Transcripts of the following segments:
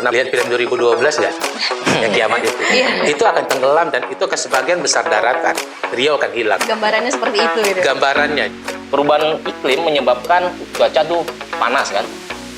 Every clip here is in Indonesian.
pernah lihat film 2012 nggak? Yang kiamat itu. Iya. Itu akan tenggelam dan itu ke sebagian besar daratan. Riau akan hilang. Gambarannya seperti itu gitu. Gambarannya. Perubahan iklim menyebabkan cuaca tuh panas kan,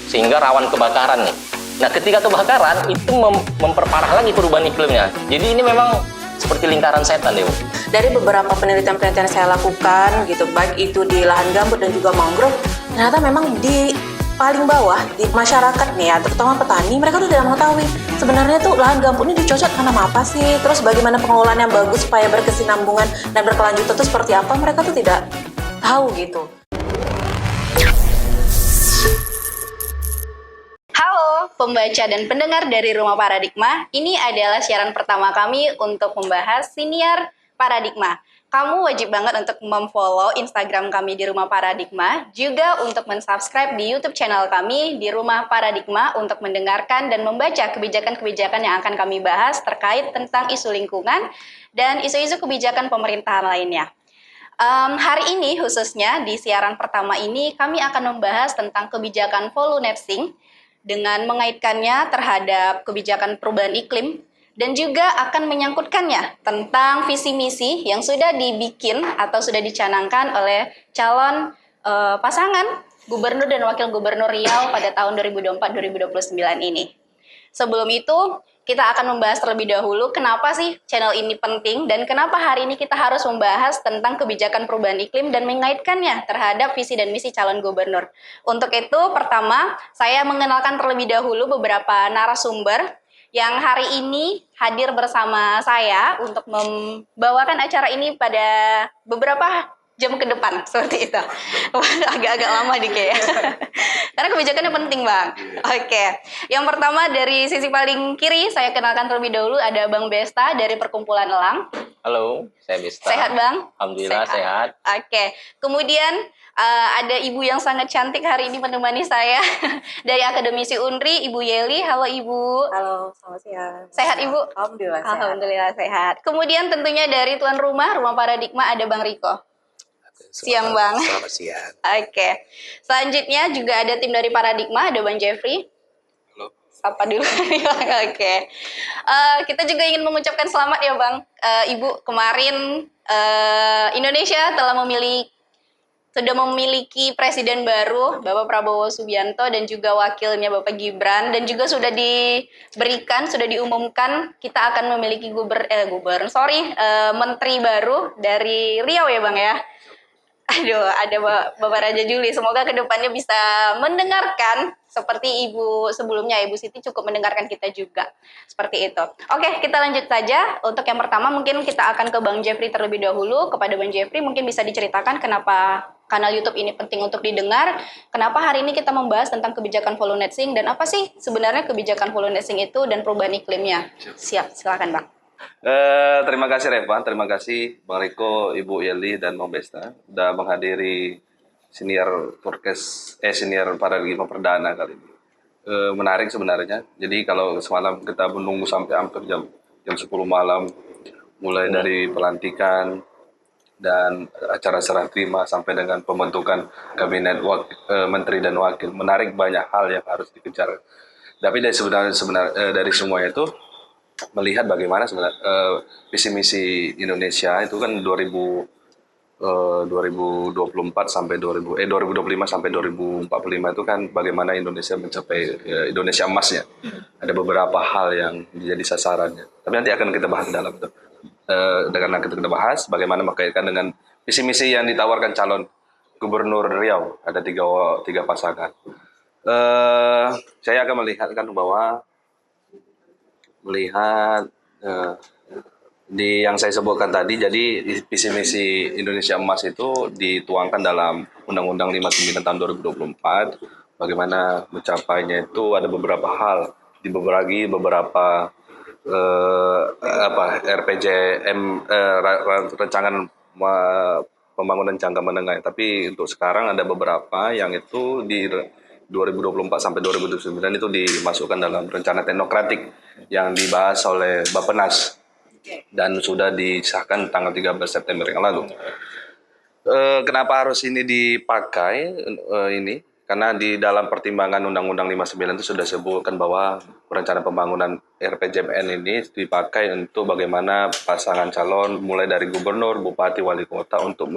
sehingga rawan kebakaran nih. Nah, ketika kebakaran itu memperparah lagi perubahan iklimnya. Jadi ini memang seperti lingkaran setan deh. Dari beberapa penelitian-penelitian saya lakukan gitu, baik itu di lahan gambut dan juga mangrove, ternyata memang di paling bawah di masyarakat nih ya, terutama petani, mereka tuh tidak mengetahui sebenarnya tuh lahan gambut ini dicocok tanam apa sih, terus bagaimana pengelolaan yang bagus supaya berkesinambungan dan berkelanjutan itu seperti apa, mereka tuh tidak tahu gitu. Halo pembaca dan pendengar dari Rumah Paradigma, ini adalah siaran pertama kami untuk membahas siniar Paradigma. Kamu wajib banget untuk memfollow Instagram kami di Rumah Paradigma, juga untuk mensubscribe di YouTube channel kami di Rumah Paradigma untuk mendengarkan dan membaca kebijakan-kebijakan yang akan kami bahas terkait tentang isu lingkungan dan isu-isu kebijakan pemerintahan lainnya. Hari ini khususnya di siaran pertama ini kami akan membahas tentang kebijakan volunetsing dengan mengaitkannya terhadap kebijakan perubahan iklim dan juga akan menyangkutkannya tentang visi misi yang sudah dibikin atau sudah dicanangkan oleh calon pasangan gubernur dan wakil gubernur Riau pada tahun 2024-2029 ini. Sebelum itu, kita akan membahas terlebih dahulu kenapa sih channel ini penting dan kenapa hari ini kita harus membahas tentang kebijakan perubahan iklim dan mengaitkannya terhadap visi dan misi calon gubernur. Untuk itu, pertama, saya mengenalkan terlebih dahulu beberapa narasumber yang hari ini hadir bersama saya untuk membawakan acara ini pada beberapa jam ke depan, seperti itu. Agak-agak lama dikit ya. Karena kebijakannya penting, Bang. Oke. Yang pertama dari sisi paling kiri, saya kenalkan terlebih dahulu ada Bang Besta dari Perkumpulan Elang. Halo, saya Besta. Sehat, Bang? Alhamdulillah sehat. Oke. Kemudian ada ibu yang sangat cantik hari ini menemani saya dari Akademisi Unri, Ibu Yeli. Halo, Ibu. Halo, selamat siang. Sehat, Ibu? Alhamdulillah sehat. Alhamdulillah sehat. Kemudian tentunya dari tuan rumah Paradigma ada Bang Riko. Siang, Bang. Selamat siang. Oke. Selanjutnya juga ada tim dari Paradigma, ada Bang Jeffrey. Halo. Sapa dulu. Oke. Kita juga ingin mengucapkan selamat ya, Bang. Ibu, kemarin Indonesia sudah memiliki presiden baru, Bapak Prabowo Subianto, dan juga wakilnya Bapak Gibran, dan juga sudah diumumkan kita akan memiliki menteri baru dari Riau ya, Bang ya. Aduh, ada Bapak Raja Juli. Semoga kedepannya bisa mendengarkan seperti Ibu sebelumnya. Ibu Siti cukup mendengarkan kita juga. Seperti itu. Oke, kita lanjut saja. Untuk yang pertama mungkin kita akan ke Bang Jeffrey terlebih dahulu. Kepada Bang Jeffrey mungkin bisa diceritakan kenapa kanal YouTube ini penting untuk didengar. Kenapa hari ini kita membahas tentang kebijakan volunetsing dan apa sih sebenarnya kebijakan volunetsing itu dan perubahan iklimnya. Siap, silakan Bang. Terima kasih Reva, terima kasih Bang Riko, Ibu Yeli dan Bang Besta sudah menghadiri senior Paradigma Perdana kali ini. Menarik sebenarnya. Jadi kalau semalam kita menunggu sampai hampir jam 10 malam, mulai dari pelantikan dan acara serah terima sampai dengan pembentukan kabinet menteri dan wakil. Menarik, banyak hal yang harus dikejar. Tapi dari dari semuanya itu melihat bagaimana sebenarnya visi misi Indonesia itu kan 2024 sampai 2025 sampai 2045 itu kan bagaimana Indonesia mencapai Indonesia emasnya. Ada beberapa hal yang menjadi sasarannya. Tapi nanti akan kita bahas dalam itu. Dengan kita bahas bagaimana mengkaitkan dengan visi misi yang ditawarkan calon gubernur Riau. Ada tiga pasangan. Saya akan melihatkan bahwa di yang saya sebutkan tadi, jadi visi misi Indonesia Emas itu dituangkan dalam Undang-Undang 59 tahun 2024. Bagaimana mencapainya itu ada beberapa hal, dibagi beberapa RPJM, rancangan pembangunan jangka menengah. Tapi untuk sekarang ada beberapa yang itu di 2024 sampai 2029 itu dimasukkan dalam rencana teknokratik yang dibahas oleh Bappenas dan sudah disahkan tanggal 13 September yang lalu. Kenapa harus ini dipakai ini? Karena di dalam pertimbangan Undang-Undang 59 itu sudah sebutkan bahwa rencana pembangunan RPJMN ini dipakai untuk bagaimana pasangan calon mulai dari gubernur, bupati, wali kota untuk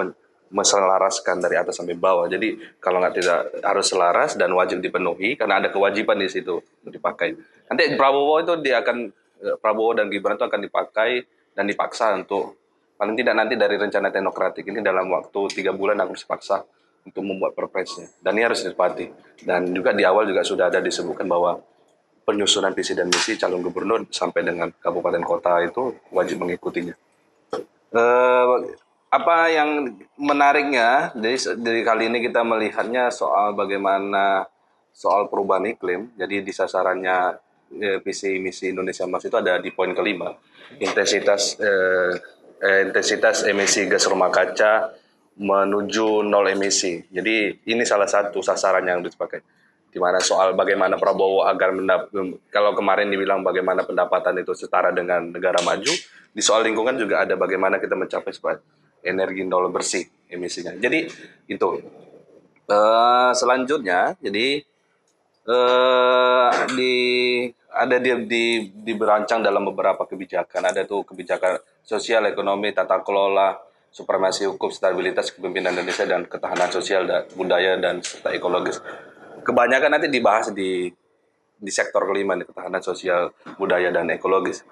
menselaraskan dari atas sampai bawah. Jadi kalau nggak tidak harus selaras dan wajib dipenuhi karena ada kewajiban di situ untuk dipakai. Nanti Prabowo dan Gibran itu akan dipakai dan dipaksa untuk paling tidak nanti dari rencana teknokratik ini dalam waktu 3 bulan harus dipaksa untuk membuat perpresnya. Dan ini harus ditepati. Dan juga di awal juga sudah ada disebutkan bahwa penyusunan visi dan misi calon gubernur sampai dengan kabupaten kota itu wajib mengikutinya. Apa yang menariknya dari kali ini kita melihatnya soal bagaimana soal perubahan iklim. Jadi di sasarannya visi misi Indonesia Emas itu ada di poin kelima, intensitas emisi gas rumah kaca menuju nol emisi. Jadi ini salah satu sasaran yang dipakai. Di mana soal bagaimana Prabowo agar kalau kemarin dibilang bagaimana pendapatan itu setara dengan negara maju, di soal lingkungan juga ada bagaimana kita mencapai supaya energi nol bersih emisinya. Jadi itu. Selanjutnya, jadi diberancang dalam beberapa kebijakan. Ada tuh kebijakan sosial, ekonomi, tata kelola, supremasi hukum, stabilitas kepemimpinan Indonesia, dan ketahanan sosial dan budaya dan serta ekologis. Kebanyakan nanti dibahas di sektor kelima nih, ketahanan sosial, budaya dan ekologis.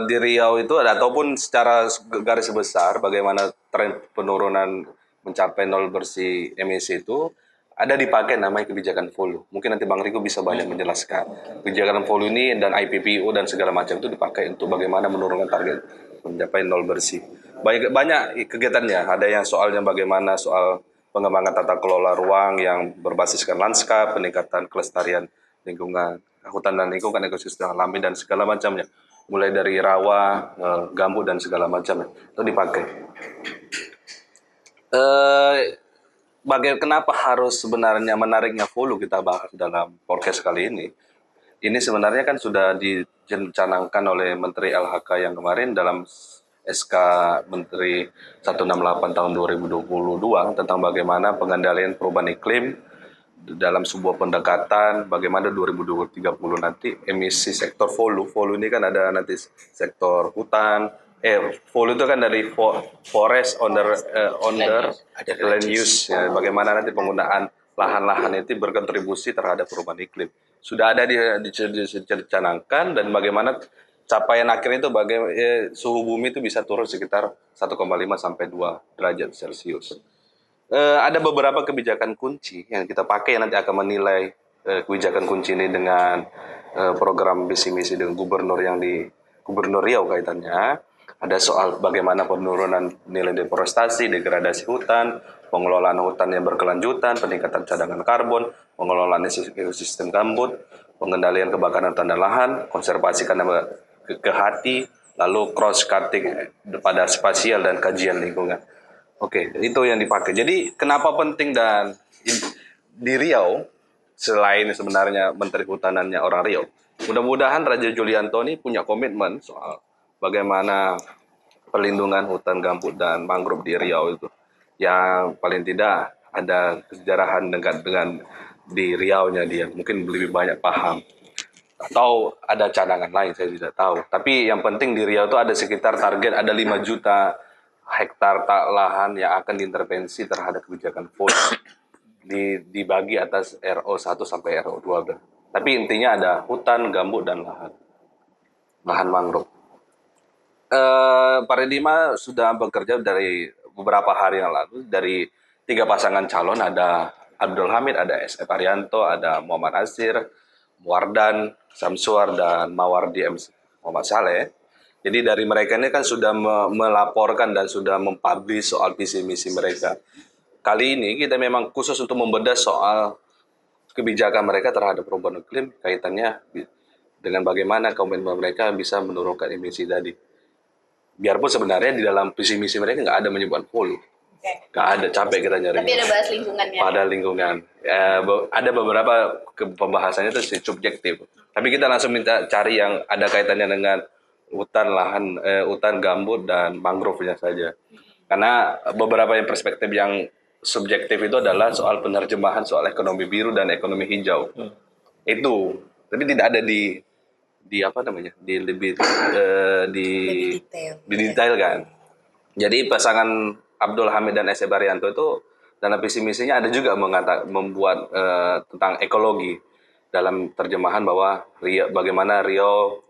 Di Riau itu ada, ataupun secara garis besar bagaimana tren penurunan mencapai nol bersih emisi itu ada dipakai namanya kebijakan Volume. Mungkin nanti Bang Riko bisa banyak menjelaskan. Kebijakan Volume ini dan IPPU dan segala macam itu dipakai untuk bagaimana menurunkan target mencapai nol bersih. Banyak kegiatannya. Ada yang soalnya bagaimana soal pengembangan tata kelola ruang yang berbasiskan lanskap, peningkatan kelestarian lingkungan, hutan dan lingkungan, ekosistem alami dan segala macamnya. Mulai dari rawa, gambut dan segala macamnya itu dipakai. Kenapa harus sebenarnya menariknya Volume kita bahas dalam podcast kali ini? Ini sebenarnya kan sudah dicanangkan oleh Menteri LHK yang kemarin dalam SK Menteri 168 tahun 2022 tentang bagaimana pengendalian perubahan iklim dalam sebuah pendekatan bagaimana 2030 nanti emisi sektor Volume. Volume ini kan ada nanti sektor hutan, Volume itu kan dari forest under land use, ya, bagaimana nanti penggunaan lahan-lahan itu berkontribusi terhadap perubahan iklim. Sudah ada dicanangkan dan bagaimana capaian akhirnya itu suhu bumi itu bisa turun sekitar 1,5 sampai 2 derajat Celcius. Ada beberapa kebijakan kunci yang kita pakai yang nanti akan menilai kebijakan kunci ini dengan program visi misi dengan gubernur yang di Gubernur Riau kaitannya. Ada soal bagaimana penurunan nilai deforestasi, degradasi hutan, pengelolaan hutan yang berkelanjutan, peningkatan cadangan karbon, pengelolaan ekosistem gambut, pengendalian kebakaran hutan dan lahan, konservasi karena ke hati, lalu cross cutting pada spasial dan kajian lingkungan. Oke, itu yang dipakai. Jadi kenapa penting dan di Riau, selain sebenarnya Menteri Hutanannya orang Riau, mudah-mudahan Raja Julianto ini punya komitmen soal bagaimana perlindungan hutan gambut dan mangrove di Riau itu. Yang paling tidak ada kesejarahan dengan di Riau-nya dia. Mungkin lebih banyak paham. Atau ada cadangan lain, saya tidak tahu. Tapi yang penting di Riau itu ada sekitar target ada 5 juta hektar lahan yang akan diintervensi terhadap kebijakan Volume. Dibagi atas RO1 sampai RO12. Tapi intinya ada hutan, gambut, dan lahan mangrove. Paridima sudah bekerja dari beberapa hari yang lalu dari 3 pasangan calon, ada Abdul Hamid, ada SF Arianto, ada Muhammad Asir, Wardan, Samsuar, dan Mawardi Muhammad Saleh. Jadi dari mereka ini kan sudah melaporkan dan sudah mempublish soal visi misi mereka. Kali ini kita memang khusus untuk membedah soal kebijakan mereka terhadap perubahan iklim kaitannya dengan bagaimana komitmen mereka bisa menurunkan emisi tadi. Biarpun sebenarnya di dalam visi misi mereka nggak ada menyebutkan Volume. Nggak ada, capek kita nyari. Tapi ada bahas lingkungannya. Pada lingkungan. Ada beberapa pembahasannya itu subjektif. Tapi kita langsung minta cari yang ada kaitannya dengan hutan gambut dan mangrove-nya saja. Karena beberapa yang perspektif yang subjektif itu adalah soal penerjemahan soal ekonomi biru dan ekonomi hijau. Itu, tapi tidak ada di apa namanya? Di lebih di detail kan. Jadi pasangan Abdul Hamid dan Ese Baryanto itu dalam visi misinya ada juga membuat tentang ekologi dalam terjemahan bahwa bagaimana Riau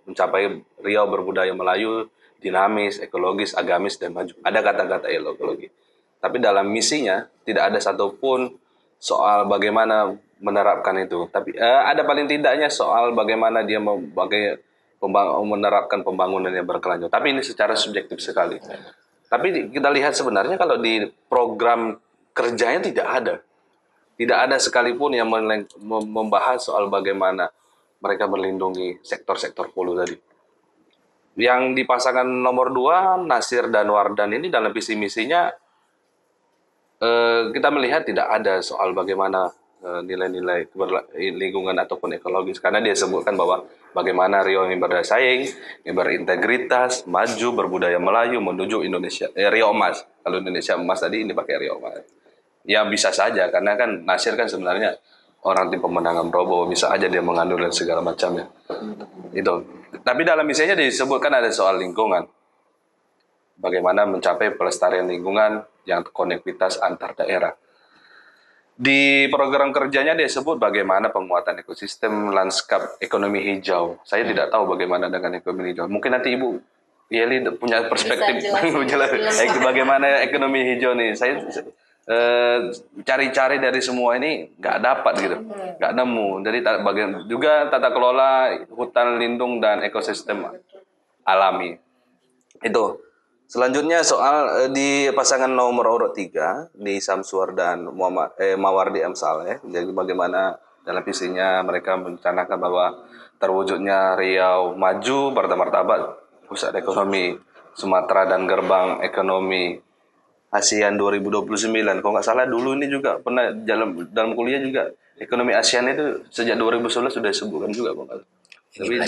berbudaya Melayu, dinamis, ekologis, agamis dan maju. Ada kata-kata ekologi. Tapi dalam misinya tidak ada satupun soal bagaimana menerapkan itu. Tapi ada paling tidaknya soal bagaimana dia menerapkan pembangunan yang berkelanjutan. Tapi ini secara subjektif sekali. Tapi kita lihat sebenarnya kalau di program kerjanya tidak ada. Tidak ada sekalipun yang membahas soal bagaimana mereka melindungi sektor-sektor hulu tadi. Yang di pasangan nomor 2, Nasir dan Wardan ini dalam visi misinya kita melihat tidak ada soal bagaimana nilai-nilai lingkungan ataupun ekologis, karena dia sebutkan bahwa bagaimana Riau ini berdaya saing, yang berintegritas, maju, berbudaya Melayu menuju Indonesia Riau Emas. Kalau Indonesia Emas tadi ini pakai Riau Emas. Ya bisa saja, karena kan Nasir kan sebenarnya orang tim pemenangan Prabowo, bisa aja dia mengandung dan segala macamnya. Itu. Tapi dalam misinya disebutkan ada soal lingkungan. Bagaimana mencapai pelestarian lingkungan yang konektivitas antar daerah. Di program kerjanya dia sebut bagaimana penguatan ekosistem lanskap ekonomi hijau. Saya tidak tahu bagaimana dengan ekonomi hijau. Mungkin nanti Ibu Yeli punya perspektif bagaimana ekonomi hijau nih. Saya cari-cari dari semua ini nggak dapat gitu, nggak nemu. Jadi bagian juga tata kelola hutan lindung dan ekosistem alami. Itu. Selanjutnya soal di pasangan nomor urut 3 di Samsuar dan Mawardi M. Saleh. Jadi bagaimana dalam visinya mereka merencanakan bahwa terwujudnya Riau maju bermartabat pusat ekonomi Sumatera dan gerbang ekonomi ASEAN 2029. Kalau nggak salah dulu ini juga pernah dalam kuliah juga ekonomi ASEAN itu sejak 2011 sudah disebutkan juga, Bang. Tapi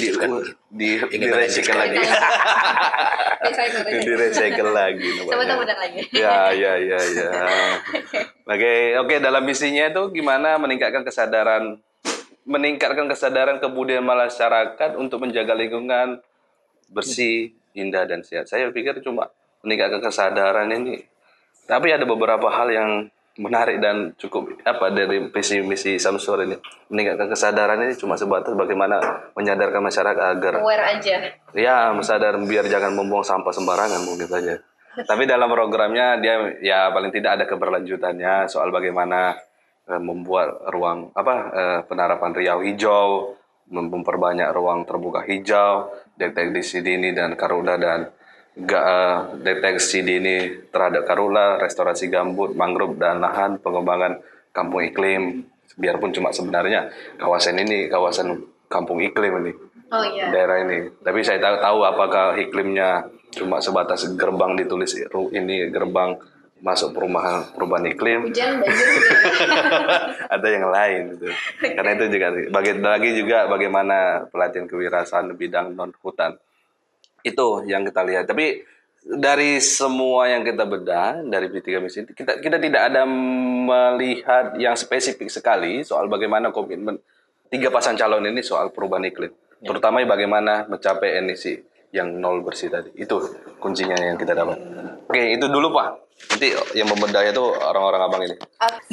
di-recycle lagi. Di-recycle lagi. Coba benar lagi. Ya. Oke, dalam misinya itu gimana meningkatkan kesadaran kebudayaan masyarakat untuk menjaga lingkungan bersih, indah dan sehat. Saya pikir cuma meningkatkan kesadaran ini. Tapi ada beberapa hal yang menarik dan cukup dari visi misi Samsur ini. Meningkatkan kesadaran ini cuma sebatas bagaimana menyadarkan masyarakat agar aware aja. Ya, sadar biar jangan membuang sampah sembarangan mungkin saja. Tapi dalam programnya dia ya paling tidak ada keberlanjutannya soal bagaimana membuat ruang penerapan Riau hijau, memperbanyak ruang terbuka hijau, deteksi dini dan karhutla dan deteksi dini terhadap karhutla, restorasi gambut, mangrove dan lahan, pengembangan kampung iklim. Biarpun cuma sebenarnya kawasan ini kawasan kampung iklim ini. Oh iya. Daerah ini. Tapi saya tahu apakah iklimnya cuma sebatas gerbang ditulis ini gerbang masuk perubahan iklim. Hujan banjir juga. Ada yang lain itu. Karena itu juga lagi juga bagaimana pelatihan kewirausahaan bidang non hutan. Itu yang kita lihat. Tapi dari semua yang kita bedah dari P3 misi kita tidak ada melihat yang spesifik sekali soal bagaimana komitmen 3 pasang calon ini soal perubahan iklim. Terutama bagaimana mencapai emisi yang nol bersih tadi. Itu kuncinya yang kita dapat. Oke, itu dulu Pak. Nanti yang membedah itu orang-orang abang ini.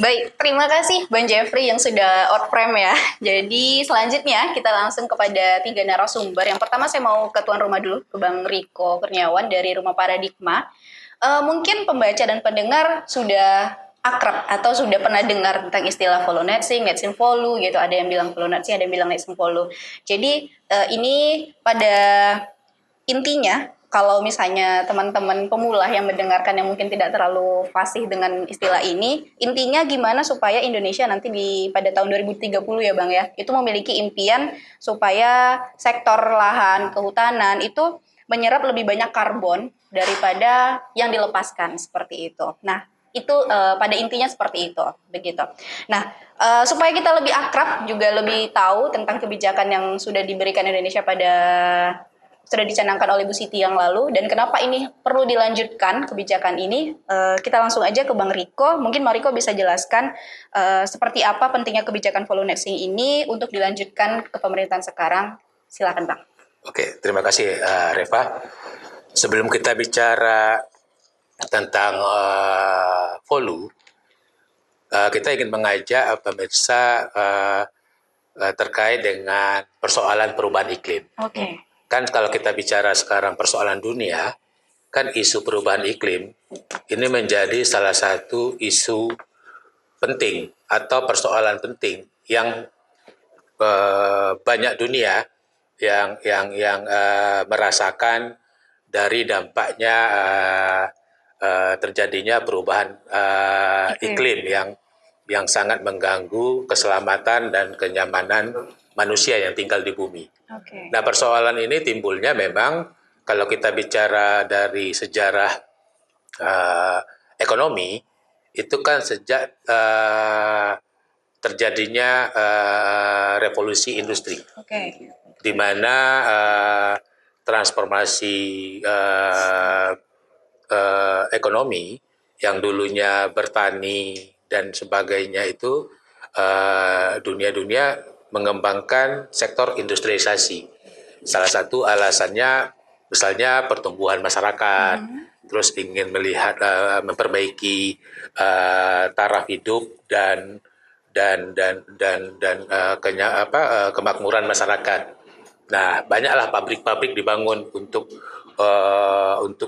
Baik, terima kasih Bang Jeffrey yang sudah out frame ya. Jadi selanjutnya kita langsung kepada 3 narasumber. Yang pertama saya mau ke tuan rumah dulu, ke Bang Riko Kurniawan dari Rumah Paradigma. Mungkin pembaca dan pendengar sudah akrab atau sudah pernah dengar tentang istilah follow netsing, netsim follow gitu. Ada yang bilang follow netsing, ada yang bilang netsim follow. Jadi ini pada intinya kalau misalnya teman-teman pemula yang mendengarkan yang mungkin tidak terlalu fasih dengan istilah ini, intinya gimana supaya Indonesia nanti pada tahun 2030 ya Bang ya, itu memiliki impian supaya sektor lahan kehutanan itu menyerap lebih banyak karbon daripada yang dilepaskan seperti itu. Nah, itu pada intinya seperti itu, begitu. Nah, supaya kita lebih akrab juga lebih tahu tentang kebijakan yang sudah diberikan Indonesia pada sudah dicanangkan oleh Bu Siti yang lalu, dan kenapa ini perlu dilanjutkan kebijakan ini. Kita langsung aja ke Bang Riko. Mungkin Bang Riko bisa jelaskan seperti apa pentingnya kebijakan volunetzing ini untuk dilanjutkan ke pemerintahan sekarang. Silakan Bang. Oke, terima kasih Reva. Sebelum kita bicara tentang volu, kita ingin mengajak pemirsa terkait dengan persoalan perubahan iklim. Oke. Kan kalau kita bicara sekarang persoalan dunia, kan isu perubahan iklim ini menjadi salah satu isu penting atau persoalan penting yang banyak dunia yang merasakan dari dampaknya terjadinya perubahan iklim yang sangat mengganggu keselamatan dan kenyamanan manusia yang tinggal di bumi. Oke. Nah, persoalan ini timbulnya memang kalau kita bicara dari sejarah ekonomi, itu kan sejak terjadinya revolusi industri, Oke. di mana transformasi ekonomi yang dulunya bertani dan sebagainya itu dunia-dunia mengembangkan sektor industrialisasi. Salah satu alasannya misalnya pertumbuhan masyarakat, terus ingin melihat memperbaiki taraf hidup dan kemakmuran masyarakat. Nah, banyaklah pabrik-pabrik dibangun untuk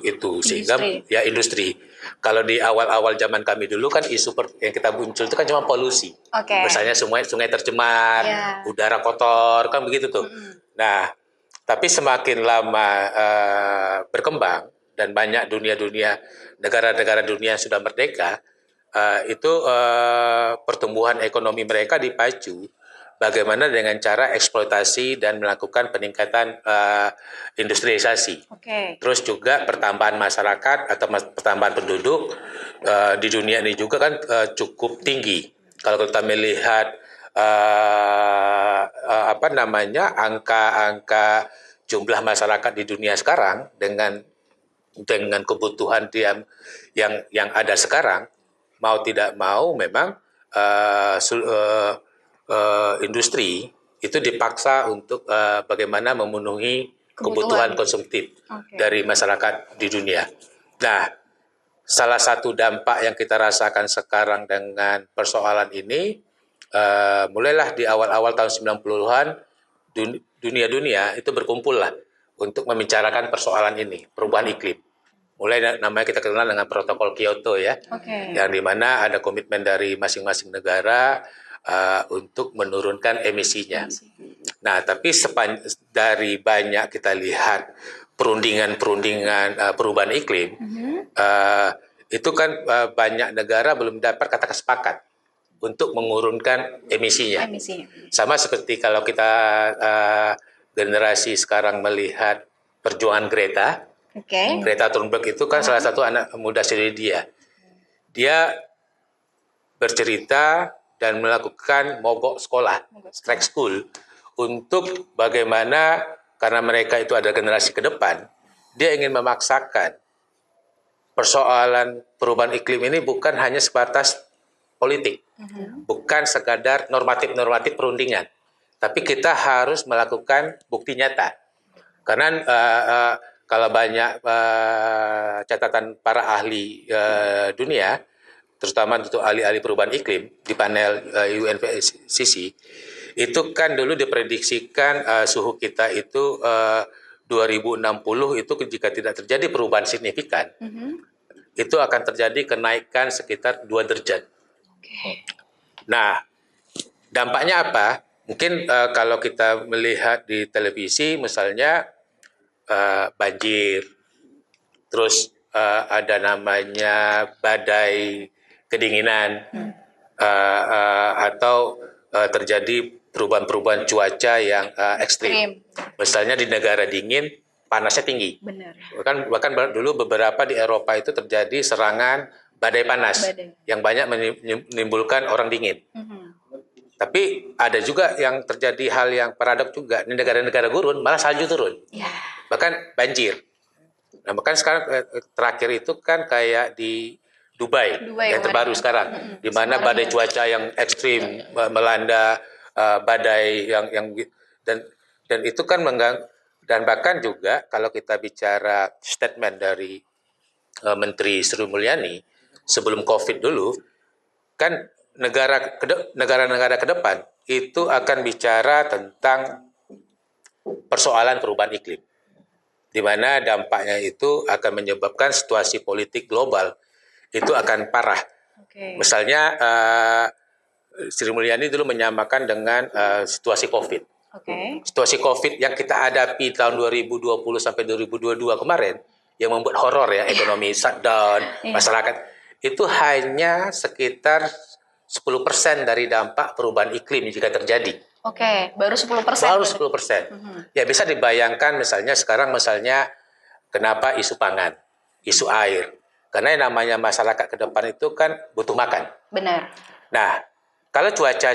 itu, sehingga ya industri. Kalau di awal-awal zaman kami dulu kan isu yang kita muncul itu kan cuma polusi. Oke. Misalnya sungai tercemar, udara kotor, kan begitu tuh. Nah, tapi semakin lama berkembang dan banyak negara-negara dunia yang sudah merdeka, itu pertumbuhan ekonomi mereka dipacu bagaimana dengan cara eksploitasi dan melakukan peningkatan industrialisasi. Oke. Terus juga pertambahan masyarakat atau pertambahan penduduk di dunia ini juga kan cukup tinggi. Kalau kita melihat angka jumlah masyarakat di dunia sekarang dengan kebutuhan yang ada sekarang, mau tidak mau memang industri itu dipaksa untuk bagaimana memenuhi kebutuhan konsumtif dari masyarakat di dunia. Nah, salah satu dampak yang kita rasakan sekarang dengan persoalan ini, mulailah di awal-awal tahun 90-an, dunia itu berkumpul lah untuk membicarakan persoalan ini, perubahan iklim. Mulai namanya kita kenal dengan protokol Kyoto ya, yang dimana ada komitmen dari masing-masing negara untuk menurunkan emisinya. Nah, tapi dari banyak kita lihat perundingan perubahan iklim, itu kan banyak negara belum dapat kata sepakat untuk mengurunkan emisinya. Sama seperti kalau kita generasi sekarang melihat perjuangan Greta. Greta Thunberg itu kan salah satu anak muda Swedia. Dia bercerita dan melakukan mogok sekolah, strike school, untuk bagaimana, karena mereka itu ada generasi ke depan, dia ingin memaksakan persoalan perubahan iklim ini bukan hanya sebatas politik, bukan sekadar normatif perundingan, tapi kita harus melakukan bukti nyata. Karena kalau banyak catatan para ahli dunia, terutama untuk ahli-ahli perubahan iklim di panel UNFCCC, itu kan dulu diprediksikan suhu kita itu 2060 itu jika tidak terjadi perubahan signifikan, itu akan terjadi kenaikan sekitar 2 derajat. Nah, dampaknya apa? Mungkin kalau kita melihat di televisi misalnya banjir, terus ada namanya badai kedinginan, atau terjadi perubahan cuaca yang ekstrim. Misalnya di negara dingin panasnya tinggi. Bahkan dulu beberapa di Eropa itu terjadi serangan badai panas yang banyak menimbulkan orang dingin. Tapi ada juga yang terjadi hal yang paradoks juga, di negara-negara gurun malah salju turun. bahkan banjir. Nah, bahkan sekarang terakhir itu kan kayak di Dubai yang terbaru sekarang, di mana badai cuaca yang ekstrim melanda, badai yang dan itu kan mengganggu. Dan bahkan juga kalau kita bicara statement dari Menteri Sri Mulyani sebelum COVID dulu, kan negara-negara ke depan itu akan bicara tentang persoalan perubahan iklim, di mana dampaknya itu akan menyebabkan situasi politik global itu akan parah. Misalnya Sri Mulyani dulu menyamakan dengan situasi COVID. Situasi COVID yang kita hadapi tahun 2020 sampai 2022 kemarin, yang membuat horor ya, ekonomi shutdown, masyarakat, itu hanya sekitar 10% dari dampak perubahan iklim jika terjadi. Baru 10%. Baru 10%. Ya bisa dibayangkan misalnya sekarang kenapa isu pangan, isu air. Karena yang namanya masyarakat ke depan itu kan butuh makan. Benar. Nah, kalau cuaca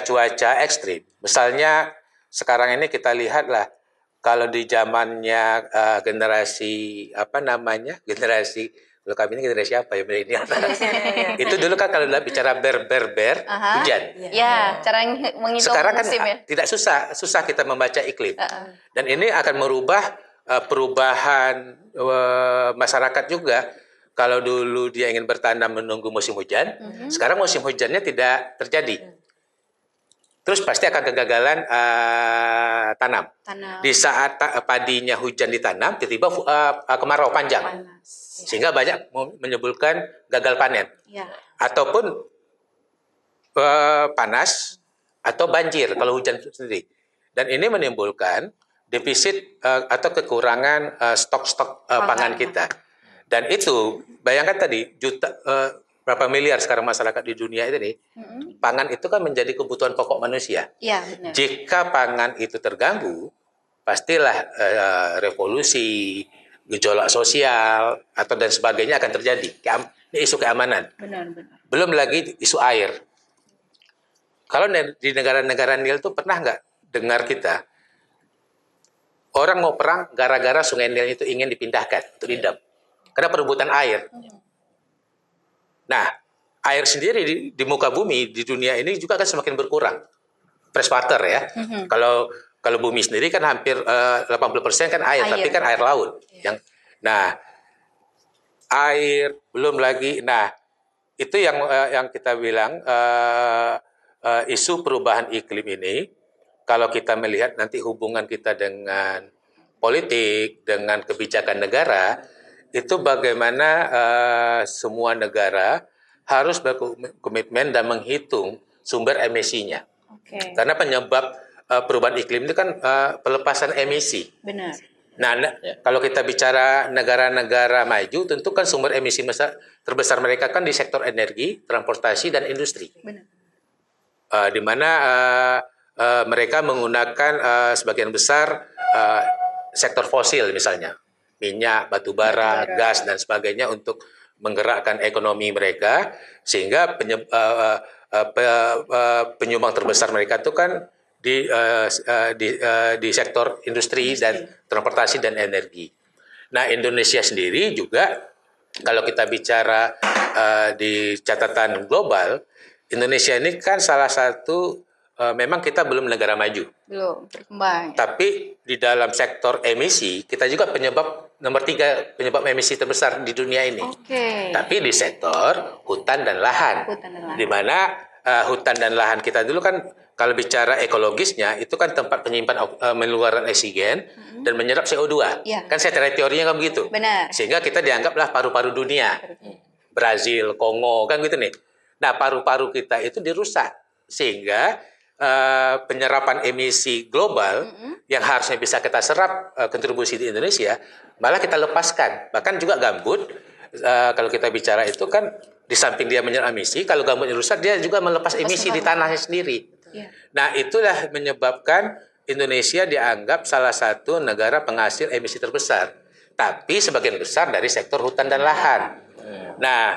ekstrim, misalnya sekarang ini kita lihatlah, kalau di zamannya generasi kalau kami ini generasi apa ya, milenial. Itu dulu kan kalau bicara hujan. Ya, cara menghitung sekarang kan musim ya. tidak susah kita membaca iklim. Dan ini akan merubah perubahan masyarakat juga. Kalau dulu dia ingin bertanam menunggu musim hujan, sekarang musim hujannya tidak terjadi. Terus pasti akan kegagalan tanam. Di saat padinya hujan ditanam, tiba-tiba kemarau panjang. Sehingga banyak menimbulkan gagal panen. Ataupun panas atau banjir kalau hujan sendiri. Dan ini menimbulkan defisit atau kekurangan stok-stok pangan kita. Dan itu, bayangkan tadi, berapa miliar sekarang masyarakat di dunia ini, pangan itu kan menjadi kebutuhan pokok manusia. Iya, benar. Jika pangan itu terganggu, pastilah revolusi, gejolak sosial, atau dan sebagainya akan terjadi. Ini isu keamanan. Benar. Belum lagi isu air. Kalau di negara-negara Nil itu pernah nggak dengar kita, orang mau perang gara-gara sungai Nil itu ingin dipindahkan untuk didam. Karena perebutan air. Nah, air sendiri di muka bumi di dunia ini juga akan semakin berkurang. Freshwater ya. Kalau bumi sendiri kan hampir 80% kan air, tapi kan air laut. Air belum lagi. Nah, itu yang kita bilang isu perubahan iklim ini. Kalau kita melihat nanti hubungan kita dengan politik, dengan kebijakan negara, itu bagaimana semua negara harus berkomitmen dan menghitung sumber emisinya. Karena penyebab perubahan iklim itu kan pelepasan emisi. Benar. Nah, kalau kita bicara negara-negara maju, tentu kan sumber emisi terbesar mereka kan di sektor energi, transportasi, dan industri. Benar. Di mana mereka menggunakan sebagian besar sektor fosil misalnya. Minyak, batu bara, gas, dan sebagainya untuk menggerakkan ekonomi mereka, sehingga penyumbang terbesar mereka itu kan di sektor industri dan transportasi dan energi. Nah, Indonesia sendiri juga kalau kita bicara di catatan global, Indonesia ini kan salah satu memang kita belum negara maju. Belum berkembang. Tapi di dalam sektor emisi, kita juga nomor 3 penyebab emisi terbesar di dunia ini. Tapi di sektor hutan dan lahan. Di mana hutan dan lahan kita dulu kan kalau bicara ekologisnya, itu kan tempat penyimpan mengeluarkan oksigen dan menyerap CO2. Kan teorinya kan begitu. Benar. Sehingga kita dianggaplah paru-paru dunia. Brazil, Kongo, kan gitu nih. Nah, paru-paru kita itu dirusak. Sehingga penyerapan emisi global yang harusnya bisa kita serap kontribusi di Indonesia, malah kita lepaskan. Bahkan juga gambut, kalau kita bicara itu kan di samping dia menyerap emisi, kalau gambutnya rusak dia juga melepas emisi di tanahnya sendiri. Nah, itulah menyebabkan Indonesia dianggap salah satu negara penghasil emisi terbesar. Tapi sebagian besar dari sektor hutan dan lahan. Nah,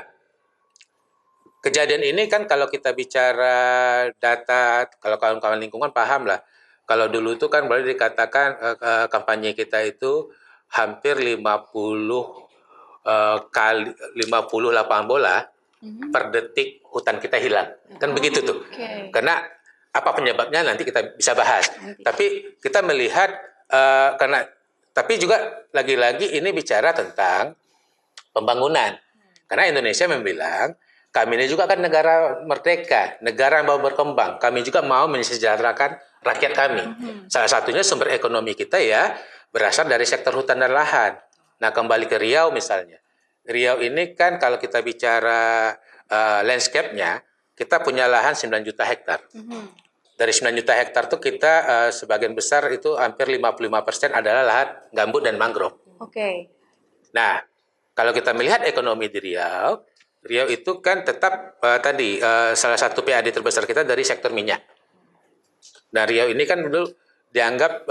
kejadian ini kan kalau kita bicara data, kalau kawan-kawan lingkungan paham lah. Kalau dulu itu kan boleh dikatakan kampanye kita itu hampir 50 kali 50 lapangan bola per detik hutan kita hilang. Kan begitu tuh. Karena apa penyebabnya nanti kita bisa bahas. Tapi kita melihat tapi juga lagi-lagi ini bicara tentang pembangunan. Karena Indonesia membilang kami ini juga kan negara merdeka, negara yang mau berkembang. Kami juga mau mensejahterakan rakyat kami. Salah satunya sumber ekonomi kita ya berasal dari sektor hutan dan lahan. Nah, kembali ke Riau misalnya. Riau ini kan kalau kita bicara landscape-nya, kita punya lahan 9 juta hektar. Dari 9 juta hektar itu kita sebagian besar itu hampir 55% adalah lahan gambut dan mangrove. Nah, kalau kita melihat ekonomi di Riau, Riau itu kan tetap salah satu PAD terbesar kita dari sektor minyak. Nah, Riau ini kan dulu dianggap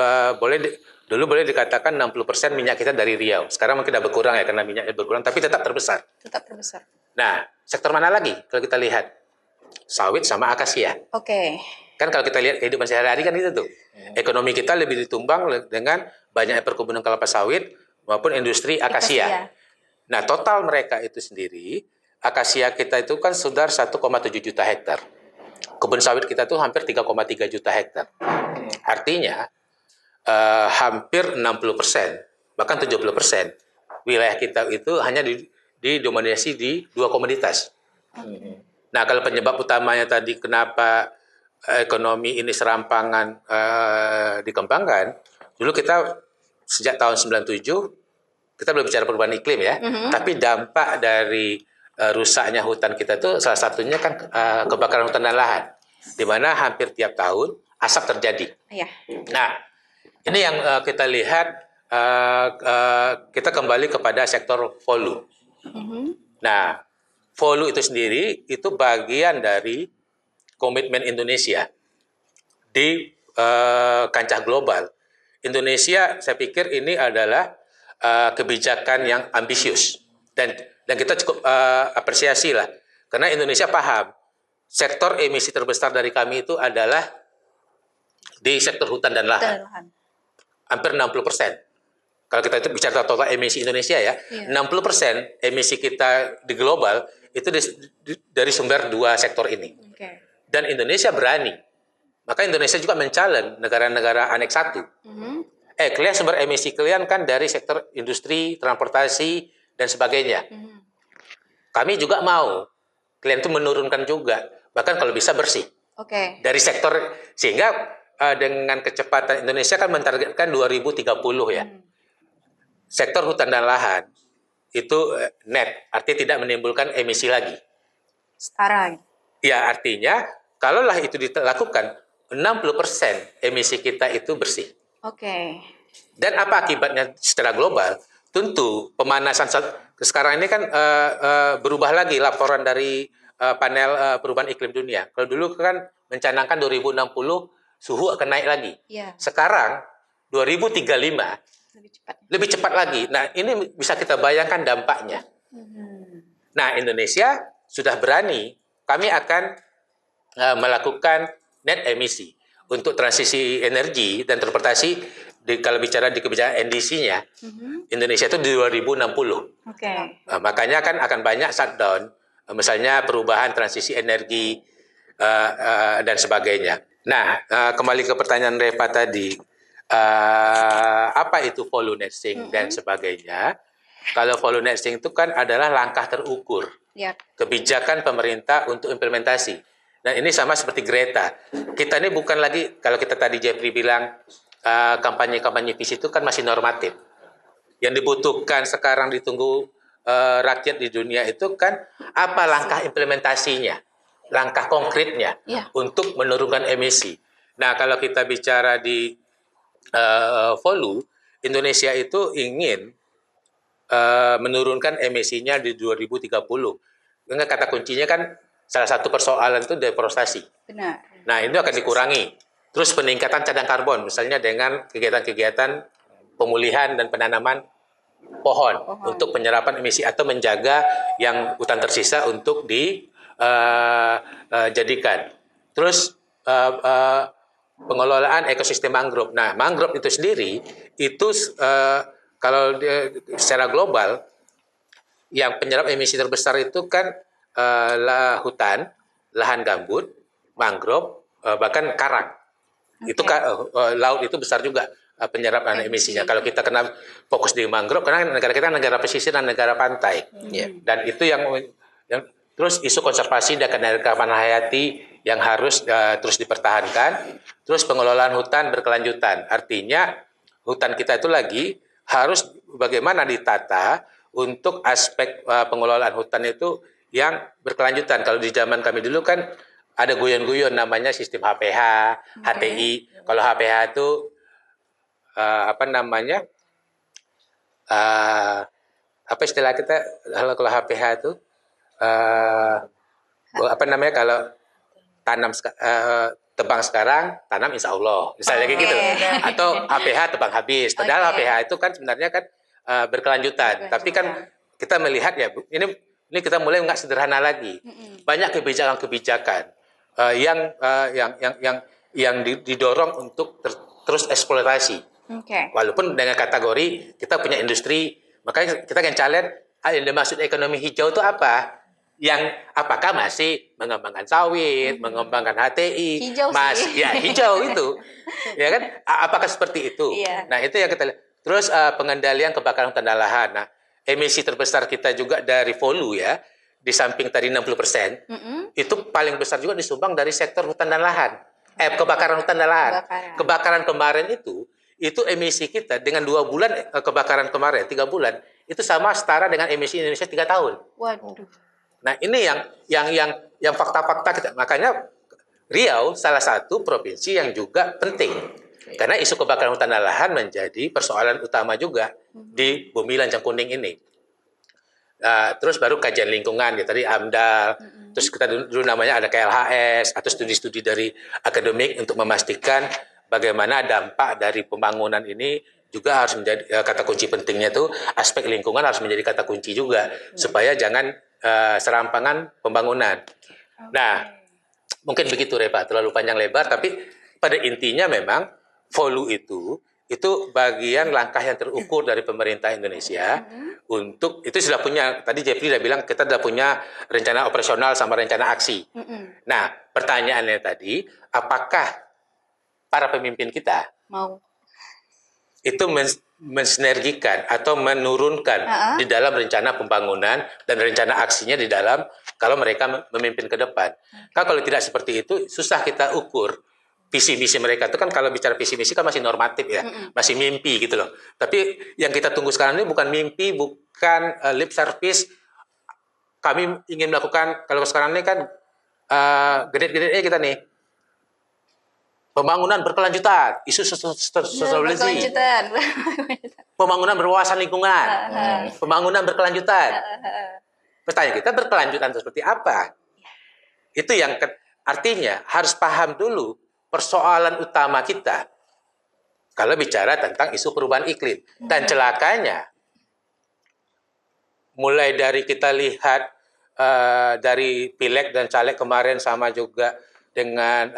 dulu boleh dikatakan 60% minyak kita dari Riau. Sekarang mungkin sudah berkurang ya karena minyaknya berkurang, tapi tetap terbesar. Nah, sektor mana lagi kalau kita lihat? Sawit sama akasia. Kan kalau kita lihat kehidupan sehari-hari kan itu tuh. Ekonomi kita lebih ditumbang dengan banyaknya perkebunan kelapa sawit maupun industri akasia. Nah, total mereka itu sendiri, akasia kita itu kan sudah 1,7 juta hektar. Kebun sawit kita tuh hampir 3,3 juta hektar. Artinya, hampir 60%, bahkan 70% wilayah kita itu hanya didominasi di 2 komoditas. Nah, kalau penyebab utamanya tadi kenapa ekonomi ini serampangan dikembangkan, dulu kita sejak tahun 97, kita belum bicara perubahan iklim ya, tapi dampak dari rusaknya hutan kita itu salah satunya kan kebakaran hutan dan lahan, di mana hampir tiap tahun asap terjadi. Nah, ini yang kita lihat, kita kembali kepada sektor hulu. Nah, hulu itu sendiri itu bagian dari komitmen Indonesia di kancah global. Indonesia, saya pikir ini adalah kebijakan yang ambisius dan kita cukup apresiasi lah, karena Indonesia paham sektor emisi terbesar dari kami itu adalah di sektor hutan dan lahan. Hampir 60%. Kalau kita itu bicara total emisi Indonesia ya, 60% emisi kita di global itu dari sumber 2 sektor ini. Dan Indonesia berani. Maka Indonesia juga men-challenge negara-negara Aneks 1. Kalian sumber emisi kalian kan dari sektor industri, transportasi, dan sebagainya. Kami juga mau kalian itu menurunkan juga, bahkan kalau bisa bersih. Dari sektor, sehingga dengan kecepatan Indonesia kan mentargetkan 2030 ya. Sektor hutan dan lahan itu net, artinya tidak menimbulkan emisi lagi. Setara. Ya, artinya kalaulah itu dilakukan, 60% emisi kita itu bersih. Dan apa akibatnya secara global? Tentu pemanasan sekarang ini kan berubah lagi laporan dari panel perubahan iklim dunia. Kalau dulu kan mencanangkan 2060 suhu akan naik lagi. Sekarang 2035 lebih cepat lagi. Nah, ini bisa kita bayangkan dampaknya. Nah, Indonesia sudah berani. Kami akan melakukan net emisi untuk transisi energi dan transportasi. Kalau bicara di kebijakan NDC-nya, Indonesia itu di 2060. Nah, makanya kan akan banyak shutdown, misalnya perubahan transisi energi dan sebagainya. Nah, kembali ke pertanyaan Reva tadi, apa itu volume nesting dan sebagainya. Kalau volume nesting itu kan adalah langkah terukur kebijakan pemerintah untuk implementasi. Dan ini sama seperti Greta. Kita ini bukan lagi, kalau kita tadi Jeffrey bilang kampanye-kampanye visi itu kan masih normatif. Yang dibutuhkan sekarang ditunggu rakyat di dunia itu kan apa langkah implementasinya, langkah konkretnya untuk menurunkan emisi. Nah, kalau kita bicara di volume, Indonesia itu ingin menurunkan emisinya di 2030. Enggak, kata kuncinya kan salah satu persoalan itu deforestasi. Nah, itu akan dikurangi. Terus peningkatan cadang karbon, misalnya dengan kegiatan-kegiatan pemulihan dan penanaman pohon untuk penyerapan emisi atau menjaga yang hutan tersisa untuk dijadikan. Terus pengelolaan ekosistem mangrove. Nah, mangrove itu sendiri itu kalau secara global yang penyerap emisi terbesar itu kan hutan, lahan gambut, mangrove, bahkan karang. Itu laut itu besar juga penyerap emisinya. Kalau kita kena fokus di mangrove, karena negara kita negara pesisir dan negara pantai, dan itu yang terus isu konservasi dan keanekaragaman hayati yang harus terus dipertahankan. Terus pengelolaan hutan berkelanjutan, artinya hutan kita itu lagi harus bagaimana ditata untuk aspek pengelolaan hutan itu yang berkelanjutan. Kalau di zaman kami dulu kan ada guyon-guyon namanya sistem HPH, HTI. Kalau HPH itu apa namanya? Apa istilah kita kalau HPH itu apa namanya kalau tanam tebang sekarang, tanam insya Allah, misalnya kayak gitu. Atau HPH tebang habis. Padahal HPH itu kan sebenarnya kan berkelanjutan. Tapi kan kita melihat ya, ini kita mulai nggak sederhana lagi. Banyak kebijakan-kebijakan yang didorong untuk terus eksploitasi. Walaupun dengan kategori kita punya industri, makanya kita kan challenge yang dimaksud ekonomi hijau itu apa? Yang apakah masih mengembangkan sawit, mengembangkan HTI, hijau masih ya hijau itu, ya kan? Apakah seperti itu? Nah itu yang kita lihat. Terus pengendalian kebakaran hutan dan lahan. Nah emisi terbesar kita juga dari volume ya, di samping tadi 60%, itu paling besar juga disumbang dari sektor hutan dan lahan. Kebakaran hutan dan lahan. Kebakaran kemarin itu emisi kita dengan 2 bulan kebakaran kemarin, 3 bulan itu sama setara dengan emisi Indonesia 3 tahun. Waduh. Nah ini yang fakta-fakta kita. Makanya Riau salah satu provinsi yang juga penting karena isu kebakaran hutan dan lahan menjadi persoalan utama juga di Bumi Lancang Kuning ini. Terus baru kajian lingkungan ya tadi AMDAL. Terus kita dulu namanya ada KLHS atau studi-studi dari akademik untuk memastikan bagaimana dampak dari pembangunan ini juga harus menjadi kata kunci pentingnya itu aspek lingkungan harus menjadi kata kunci juga supaya jangan serampangan pembangunan. Nah, mungkin begitu Reva, terlalu panjang lebar, tapi pada intinya memang volume itu bagian langkah yang terukur dari pemerintah Indonesia untuk itu sudah punya. Tadi Jeffrey sudah bilang kita sudah punya rencana operasional sama rencana aksi. Nah, pertanyaannya tadi, apakah para pemimpin kita mau itu mensinergikan atau menurunkan di dalam rencana pembangunan dan rencana aksinya di dalam kalau mereka memimpin ke depan. Kalau tidak seperti itu susah kita ukur visi misi mereka itu kan kalau bicara visi misi kan masih normatif ya, masih mimpi gitu loh. Tapi yang kita tunggu sekarang ini bukan mimpi, bukan lip service. Kami ingin melakukan kalau sekarang ini kan gede-gedenya kita nih. Pembangunan berkelanjutan, isu sustainability, pembangunan berwawasan lingkungan, pembangunan berkelanjutan. Pertanyaan kita berkelanjutan seperti apa? Itu yang artinya harus paham dulu persoalan utama kita kalau bicara tentang isu perubahan iklim. Dan celakanya, mulai dari kita lihat dari Pileg dan Caleg kemarin sama juga dengan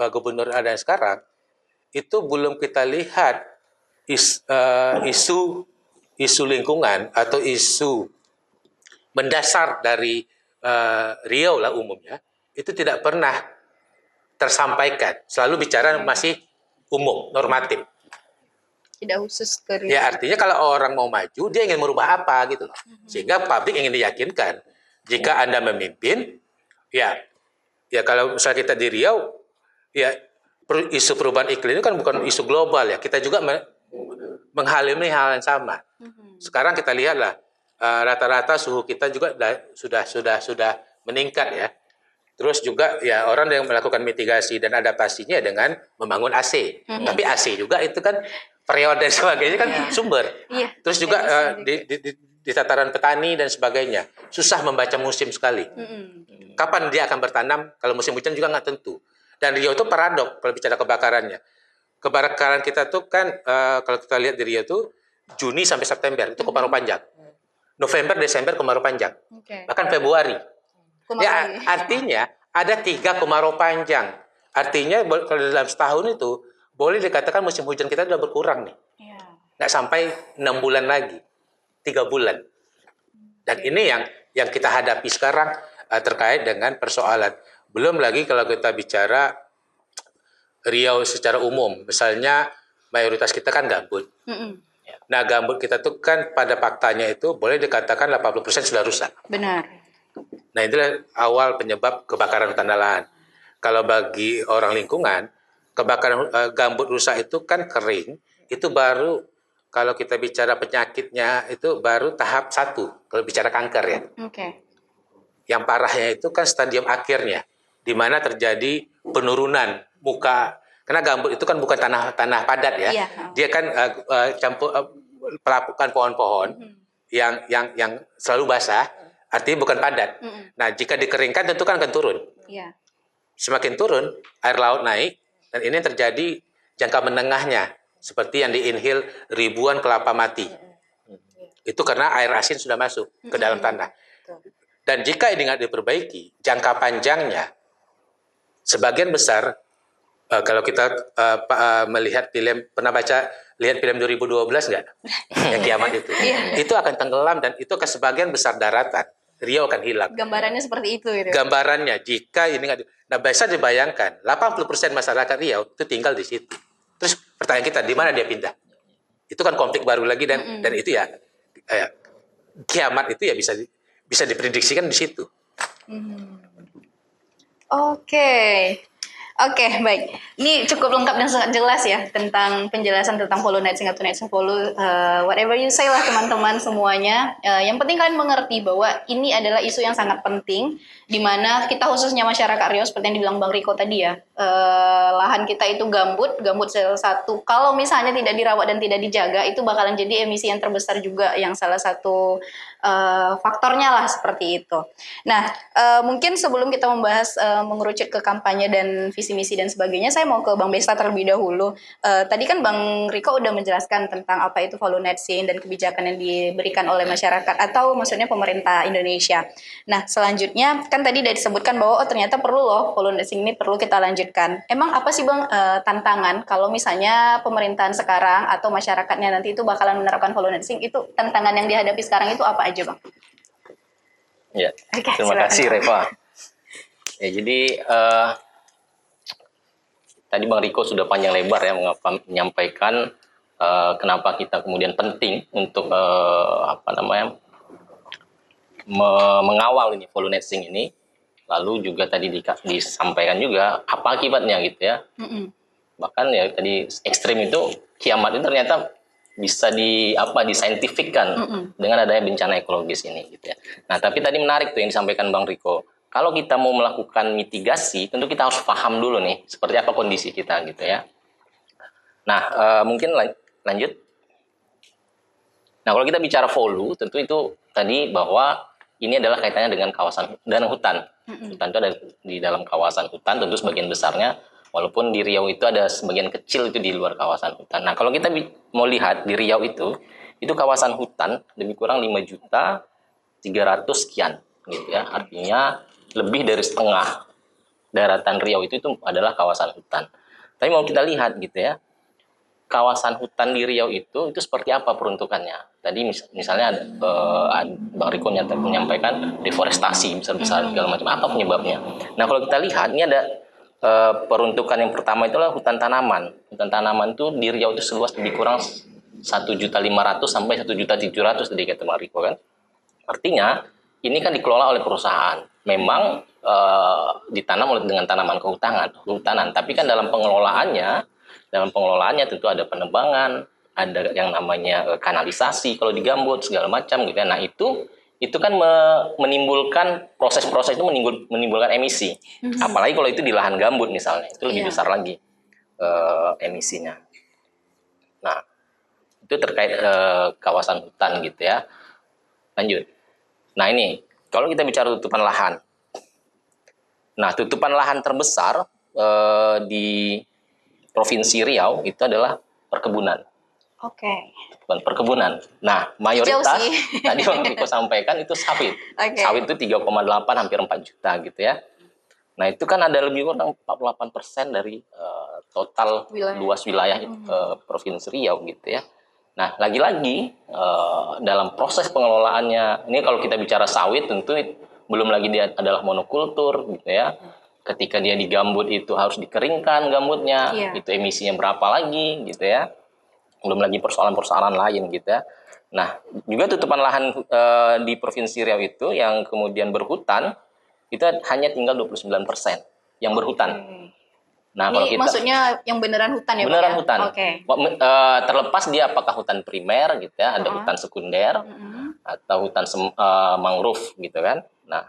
gubernur ada sekarang, itu belum kita lihat isu lingkungan atau isu mendasar dari Riau lah umumnya, itu tidak pernah tersampaikan. Selalu bicara masih umum, normatif. tidak khusus ke Riau. Ya artinya kalau orang mau maju, dia ingin merubah apa gitu loh. Sehingga publik ingin diyakinkan, jika Anda memimpin, ya kalau misalnya kita di Riau, ya isu perubahan iklim itu kan bukan isu global ya. Kita juga menghalimi hal yang sama. Sekarang kita lihatlah rata-rata suhu kita juga sudah meningkat ya. Terus juga ya orang yang melakukan mitigasi dan adaptasinya dengan membangun AC. Tapi AC juga itu kan periode dan sebagainya kan sumber. Terus juga di tataran petani dan sebagainya susah membaca musim sekali. Kapan dia akan bertanam? Kalau musim hujan juga nggak tentu. Dan Riau itu paradok kalau bicara kebakarannya. Kebakaran kita tuh kan kalau kita lihat di Riau tuh Juni sampai September itu kemarau panjang. November, Desember kemarau panjang. Bahkan Februari. Ya artinya ada 3 kemarau panjang. Artinya kalau dalam setahun itu boleh dikatakan musim hujan kita sudah berkurang nih. nggak sampai 6 bulan lagi, 3 bulan. Dan ini yang kita hadapi sekarang terkait dengan persoalan. Belum lagi kalau kita bicara Riau secara umum, misalnya mayoritas kita kan gambut. Nah, gambut kita tuh kan pada faktanya itu boleh dikatakan 80% sudah rusak. Benar. Nah, itulah awal penyebab kebakaran hutan dan lahan. Kalau bagi orang lingkungan, kebakaran gambut rusak itu kan kering, itu baru kalau kita bicara penyakitnya itu baru tahap 1, kalau bicara kanker ya. Oke. Yang parahnya itu kan stadium akhirnya, di mana terjadi penurunan muka. Karena gambut itu kan bukan tanah padat ya. Iya. Dia kan campur pelapukan pohon-pohon yang selalu basah, artinya bukan padat. Nah, jika dikeringkan tentu kan akan turun. Iya. Semakin turun, air laut naik, dan ini terjadi jangka menengahnya, seperti yang diinhil ribuan kelapa mati. Itu karena air asin sudah masuk ke dalam tanah. Dan jika ini nggak diperbaiki, jangka panjangnya, sebagian besar, kalau kita melihat film, pernah lihat film 2012 nggak? Yang kiamat itu. Itu akan tenggelam dan itu akan sebagian besar daratan. Riau akan hilang. Gambarannya seperti itu. Gitu. Gambarannya, jika ini nggak... Nah, bisa dibayangkan, 80% masyarakat Riau itu tinggal di situ. Terus pertanyaan kita, di mana dia pindah? Itu kan konflik baru lagi dan itu ya, kiamat itu ya bisa diprediksikan di situ. Oke, baik. Ini cukup lengkap dan sangat jelas ya tentang penjelasan tentang Polonet Singapura Net Polo. Whatever you say lah teman-teman semuanya. Yang penting kalian mengerti bahwa ini adalah isu yang sangat penting, di mana kita khususnya masyarakat Riau seperti yang dibilang Bang Riko tadi ya, lahan kita itu gambut salah satu. Kalau misalnya tidak dirawat dan tidak dijaga, itu bakalan jadi emisi yang terbesar juga, yang salah satu faktornya lah seperti itu. Nah, mungkin sebelum kita membahas mengerucut ke kampanye dan visi misi dan sebagainya, saya mau ke Bang Besta terlebih dahulu. Tadi kan Bang Riko udah menjelaskan tentang apa itu voluntary dan kebijakan yang diberikan oleh masyarakat atau maksudnya pemerintah Indonesia. Nah, selanjutnya kan tadi udah disebutkan bahwa ternyata perlu loh voluntary ini perlu kita lanjutkan. Emang apa sih Bang tantangan kalau misalnya pemerintahan sekarang atau masyarakatnya nanti itu bakalan menerapkan voluntary, itu tantangan yang dihadapi sekarang itu apa aja Bang? Ya, Oke, terima kasih Reva. Ya, jadi tadi Bang Riko sudah panjang lebar ya menyampaikan kenapa kita kemudian penting untuk mengawal ini voluntary ini. Lalu juga tadi disampaikan juga apa akibatnya gitu ya. Bahkan ya tadi ekstrim itu kiamat itu ternyata bisa discientifickan dengan adanya bencana ekologis ini gitu ya. Nah, tapi tadi menarik tuh yang disampaikan Bang Riko. Kalau kita mau melakukan mitigasi, tentu kita harus paham dulu nih seperti apa kondisi kita gitu ya. Nah, mungkin lanjut. Nah, kalau kita bicara volu, tentu itu tadi bahwa ini adalah kaitannya dengan kawasan dan hutan. Hutan itu ada di dalam kawasan hutan, tentu sebagian besarnya, walaupun di Riau itu ada sebagian kecil itu di luar kawasan hutan. Nah, kalau kita mau lihat di Riau itu kawasan hutan lebih kurang 5.300.000 sekian gitu ya. Artinya lebih dari setengah daratan Riau itu adalah kawasan hutan. Tapi mau kita lihat gitu ya, kawasan hutan di Riau itu seperti apa peruntukannya. Tadi misalnya Bang Riko menyampaikan deforestasi besar-besar segala macam, apa penyebabnya. Nah, kalau kita lihat ini ada peruntukan yang pertama itulah hutan tanaman. Hutan tanaman itu di Riau itu seluas lebih kurang 1.500.000 sampai 1.700.000 tadi kata Bang Riko kan. Artinya ini kan dikelola oleh perusahaan. Memang ditanam dengan tanaman kehutanan, tapi kan dalam pengelolaannya tentu ada penebangan, ada yang namanya kanalisasi kalau di gambut segala macam gitu ya. Nah, itu kan menimbulkan proses-proses itu menimbulkan emisi. Apalagi kalau itu di lahan gambut misalnya, itu lebih besar lagi emisinya. Nah, itu terkait kawasan hutan gitu ya. Lanjut. Nah, ini kalau kita bicara tutupan lahan. Nah, tutupan lahan terbesar di Provinsi Riau itu adalah perkebunan. Oke. Perkebunan. Nah, mayoritas tadi Bang Riko sampaikan itu sawit. Sawit itu 3,8 hampir 4 juta gitu ya. Nah, itu kan ada lebih kurang 48% dari total luas wilayah Provinsi Riau gitu ya. Nah, lagi-lagi dalam proses pengelolaannya, ini kalau kita bicara sawit tentu belum lagi dia adalah monokultur gitu ya. Ketika dia di gambut itu harus dikeringkan gambutnya, Iya. itu emisinya berapa lagi gitu ya. Belum lagi persoalan-persoalan lain gitu ya. Nah, juga tutupan lahan di Provinsi Riau itu yang kemudian berhutan itu hanya tinggal 29% yang berhutan. Nah, kalau Ini kita maksudnya yang beneran hutan ya, Bang? beneran ya? hutan. Oke. Terlepas dia apakah hutan primer gitu ya, ada hutan sekunder atau hutan mangrove gitu kan. Nah,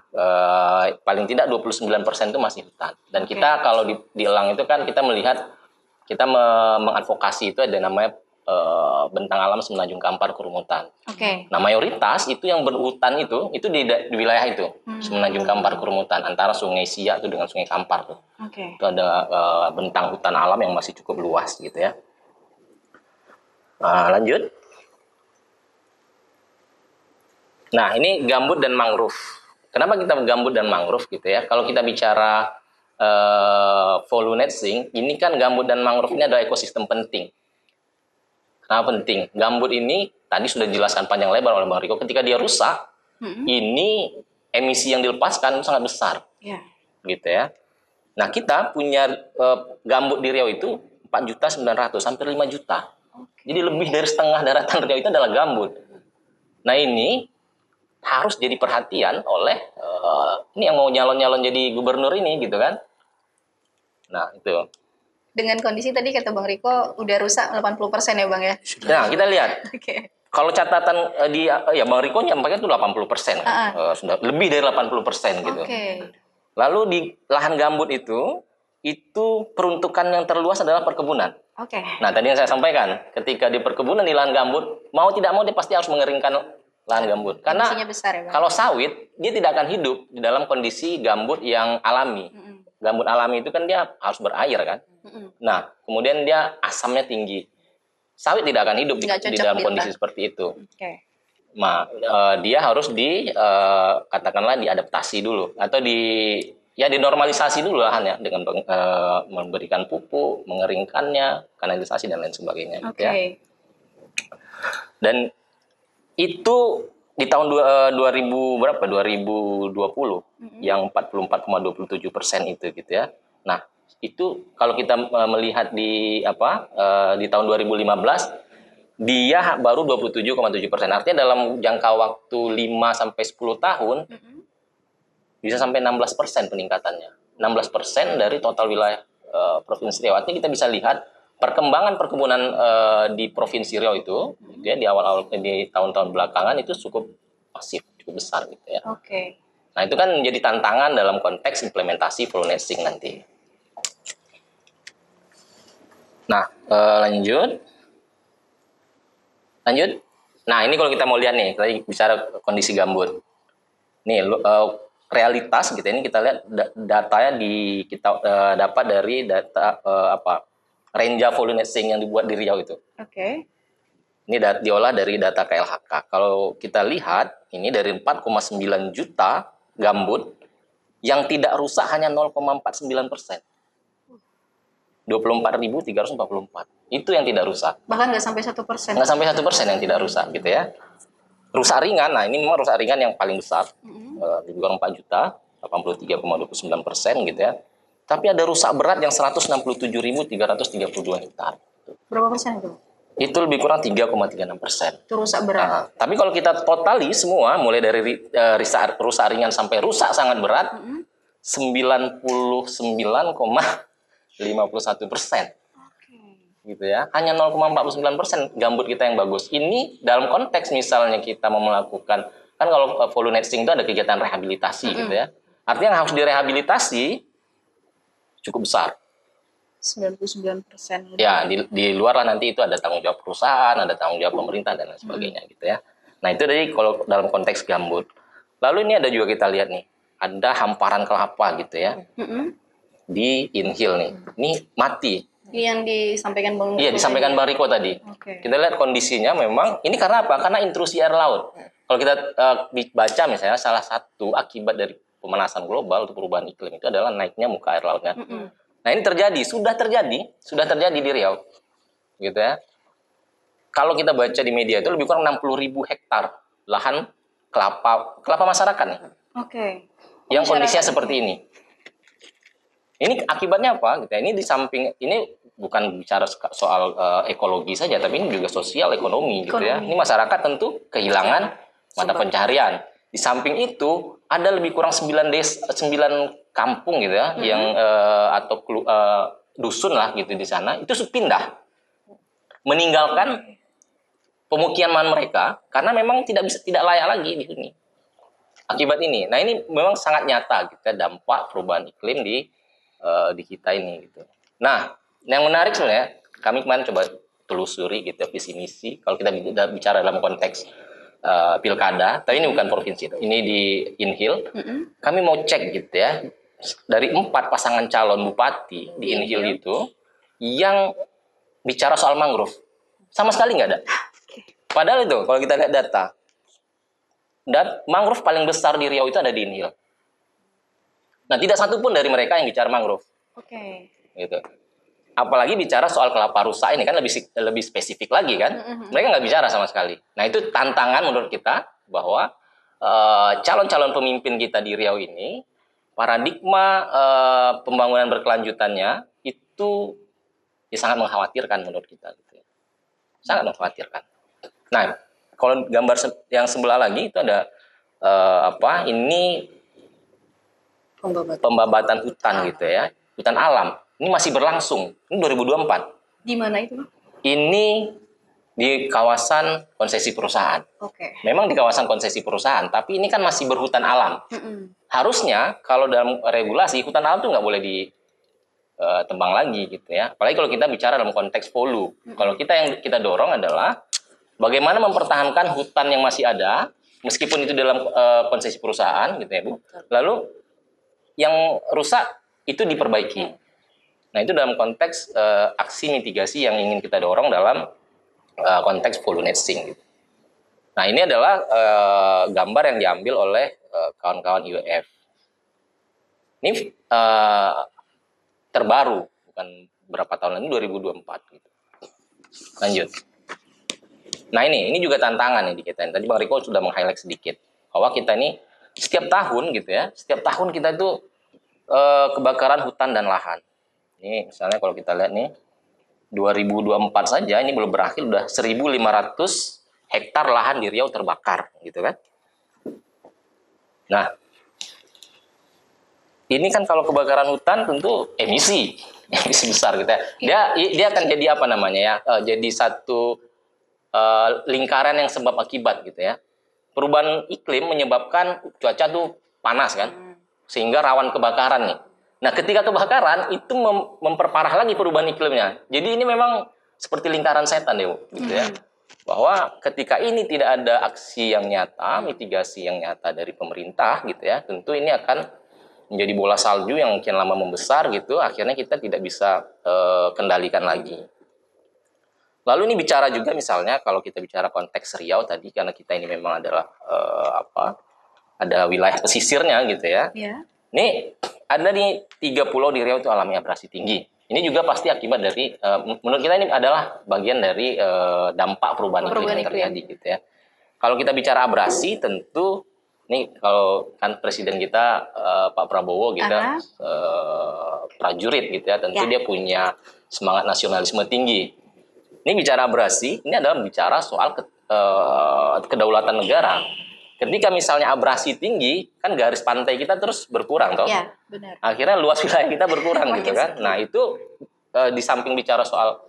paling tidak 29% itu masih hutan. Dan kita kalau di Elang itu kan kita melihat kita mengadvokasi itu ada namanya bentang alam Semenanjung Kampar Kurumutan. Oke. Nah, mayoritas itu yang berhutan itu di wilayah itu, Semenanjung Kampar Kurumutan, antara Sungai Siak itu dengan Sungai Kampar tuh. Oke. Itu ada bentang hutan alam yang masih cukup luas gitu ya. Lanjut. Nah, ini gambut dan mangrove. Kenapa kita gambut dan mangrove gitu ya? Kalau kita bicara volumetric, ini kan gambut dan mangrove ini adalah ekosistem penting. Kenapa penting? Gambut ini tadi sudah dijelaskan panjang lebar oleh Bang Riko. Ketika dia rusak, ini emisi yang dilepaskan sangat besar, Ya. gitu ya. Nah, kita punya gambut di Riau itu 4.900.000 hampir 5 juta. Jadi lebih dari setengah daratan Riau itu adalah gambut. Nah, ini harus jadi perhatian oleh ini yang mau nyalon-nyalon jadi gubernur ini gitu kan. Nah, itu. Dengan kondisi tadi kata Bang Riko udah rusak 80% ya, Bang ya? Nah, kita lihat. Oke. Kalau catatan ya Bang Riko nyampaikan itu 80%. Sudah lebih dari 80% gitu. Oke. Lalu di lahan gambut itu peruntukan yang terluas adalah perkebunan. Oke. Nah, tadi yang saya sampaikan, ketika di perkebunan di lahan gambut, mau tidak mau dia pasti harus mengeringkan lahan gambut. Karena Emisinya besar ya, Bang? kalau sawit, dia tidak akan hidup di dalam kondisi gambut yang alami. Gambut alami itu kan dia harus berair kan. Nah, kemudian dia asamnya tinggi. Sawit tidak akan hidup Nggak di cocok dalam gitu. kondisi seperti itu. Oke. Nah, dia harus katakanlah diadaptasi dulu atau dinormalisasi dulu lahannya dengan memberikan pupuk, mengeringkannya, kanalisasi dan lain sebagainya. Oke. Gitu ya. Dan itu di tahun 2020 yang 44,27% itu gitu ya. Nah, itu kalau kita melihat di tahun 2015 dia baru 27,7%. Artinya dalam jangka waktu 5 sampai 10 tahun bisa sampai 16% peningkatannya. 16% dari total wilayah Provinsi Riau. Artinya kita bisa lihat perkembangan perkebunan di Provinsi Riau itu dia di awal-awal di tahun-tahun belakangan itu cukup masif, cukup besar gitu ya. Oke. Nah, itu kan menjadi tantangan dalam konteks implementasi volumetric nanti. Nah, lanjut. Nah, ini kalau kita mau lihat nih, tadi bicara kondisi gambut. Nih, realitas gitu ini kita lihat datanya kita dapat dari data Renja volumetric yang dibuat di Riau itu. Oke. Ini diolah dari data KLHK. Kalau kita lihat, ini dari 4,9 juta gambut yang tidak rusak hanya 0,49%. 24.344. Itu yang tidak rusak. Bahkan nggak sampai 1%. Nggak sampai 1% yang tidak rusak gitu ya. Rusak ringan, nah ini memang rusak ringan yang paling besar. Di luar 4 juta, 83,29% gitu ya. Tapi ada rusak berat yang 167.332 hektar. Berapa persen itu? Itu lebih kurang 3,36%. Itu rusak berat. Nah, tapi kalau kita totali semua, mulai dari rusak ringan sampai rusak sangat berat, 99,51%. Gitu ya, hanya 0,49% gambut kita yang bagus. Ini dalam konteks misalnya kita mau melakukan, kan kalau volumetric itu ada kegiatan rehabilitasi gitu ya. Artinya yang harus direhabilitasi cukup besar. 99%. Ya, di luar lah nanti itu ada tanggung jawab perusahaan, ada tanggung jawab pemerintah dan lain sebagainya gitu ya. Nah, itu tadi kalau dalam konteks gambut. Lalu ini ada juga kita lihat nih, ada hamparan kelapa gitu ya. Di Inhil nih. Ini mati. Yang disampaikan Bang Riko. Iya, disampaikan Bang Riko tadi. Oke. Kita lihat kondisinya memang, ini karena apa? Karena intrusi air laut. Kalau kita baca misalnya, salah satu akibat dari pemanasan global atau perubahan iklim itu adalah naiknya muka air lautnya. Nah, ini sudah terjadi di Riau. Gitu ya. kalau kita baca di media itu lebih kurang 60.000 hektar lahan kelapa masyarakat nih, Oke. yang kondisinya Masyarakat. seperti ini. Ini akibatnya apa? Gitu ya. Ini di samping ini bukan bicara soal ekologi saja, tapi ini juga sosial ekonomi gitu ya. Ini masyarakat tentu kehilangan mata pencaharian. Di samping itu ada lebih kurang 9 kampung gitu ya, yang atau dusun lah gitu di sana itu pindah, meninggalkan pemukiman mereka karena memang tidak layak lagi di sini. Akibat ini, nah ini memang sangat nyata gitu ya, dampak perubahan iklim di kita ini gitu. Nah, yang menarik sebenarnya kami kemarin coba telusuri gitu ya, visi misi. Kalau kita bicara dalam konteks pilkada, tapi ini bukan provinsi, ini di Inhil. Kami mau cek gitu ya, dari 4 pasangan calon bupati di Inhil itu yang bicara soal mangrove sama sekali nggak ada. Padahal itu kalau kita lihat data, dan mangrove paling besar di Riau itu ada di Inhil. Nah, tidak satu pun dari mereka yang bicara mangrove. Oke. Gitu. Apalagi bicara soal kelapa rusa ini kan lebih spesifik lagi kan. Mereka nggak bicara sama sekali. Nah, itu tantangan menurut kita bahwa calon-calon pemimpin kita di Riau ini, paradigma pembangunan berkelanjutannya itu ya sangat mengkhawatirkan menurut kita. Gitu ya. Sangat mengkhawatirkan. Nah, kalau gambar yang sebelah lagi itu ada ini pembabatan hutan gitu ya, hutan alam. Ini masih berlangsung. Ini 2024. Di mana itu? Ini di kawasan konsesi perusahaan. Oke. Memang di kawasan konsesi perusahaan, tapi ini kan masih berhutan alam. Harusnya kalau dalam regulasi hutan alam tuh nggak boleh ditebang lagi gitu ya. Apalagi kalau kita bicara dalam konteks polu. Kalau yang kita dorong adalah bagaimana mempertahankan hutan yang masih ada, meskipun itu dalam konsesi perusahaan gitu ya Bu. Lalu yang rusak itu diperbaiki. Nah, itu dalam konteks aksi mitigasi yang ingin kita dorong dalam konteks pollination gitu. Nah, ini adalah gambar yang diambil oleh kawan-kawan IWF. Ini terbaru, bukan berapa tahun lagi, 2024 gitu. Lanjut. Nah, ini juga tantangan nih di kita. Tadi Bang Riko sudah meng-highlight sedikit bahwa kita ini setiap tahun gitu ya, setiap tahun kita itu kebakaran hutan dan lahan. Ini misalnya kalau kita lihat nih 2024 saja ini belum berakhir udah 1.500 hektar lahan di Riau terbakar gitu kan. Nah, ini kan kalau kebakaran hutan tentu emisi besar gitu ya. Dia akan jadi apa namanya ya? Jadi satu lingkaran yang sebab akibat gitu ya. Perubahan iklim menyebabkan cuaca tuh panas kan, sehingga rawan kebakaran nih. Nah, ketika kebakaran itu memperparah lagi perubahan iklimnya. Jadi ini memang seperti lingkaran setan ya, gitu ya. Bahwa ketika ini tidak ada aksi yang nyata, mitigasi yang nyata dari pemerintah gitu ya, tentu ini akan menjadi bola salju yang kian lama membesar gitu. Akhirnya kita tidak bisa kendalikan lagi. Lalu ini bicara juga misalnya kalau kita bicara konteks Riau tadi, karena kita ini memang adalah ada wilayah pesisirnya gitu ya. Ini ada di 3 pulau di Riau itu alami abrasi tinggi. Ini juga pasti akibat dari, menurut kita ini adalah bagian dari dampak perubahan iklim yang terjadi gitu ya. Kalau kita bicara abrasi, tentu ini kalau kan presiden kita Pak Prabowo gitu, prajurit gitu ya, tentu dia punya semangat nasionalisme tinggi. Ini bicara abrasi, ini adalah bicara soal kedaulatan negara. Ketika misalnya abrasi tinggi, kan garis pantai kita terus berkurang toh. Iya, benar. Akhirnya luas wilayah kita berkurang gitu kan. Nah, itu di samping bicara soal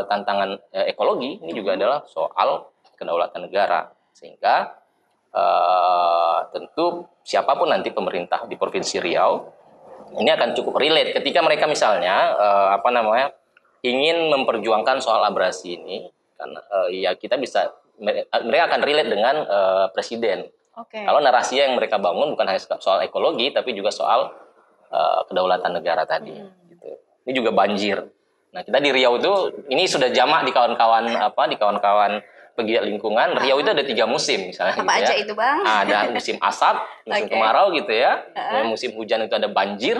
tantangan ekologi, ini juga adalah soal kedaulatan negara. Sehingga tentu siapapun nanti pemerintah di Provinsi Riau ini akan cukup relate ketika mereka misalnya ingin memperjuangkan soal abrasi ini, karena ya kita bisa, mereka akan relate dengan presiden. Kalau narasi yang mereka bangun bukan hanya soal ekologi, tapi juga soal kedaulatan negara tadi. Gitu. Ini juga banjir. Nah, kita di Riau itu ini sudah jamak di kawan-kawan pegiat lingkungan. Riau itu ada 3 musim misalnya. Apa gitu aja ya. itu Bang? Ada musim asap, musim kemarau gitu ya. Musim hujan itu ada banjir.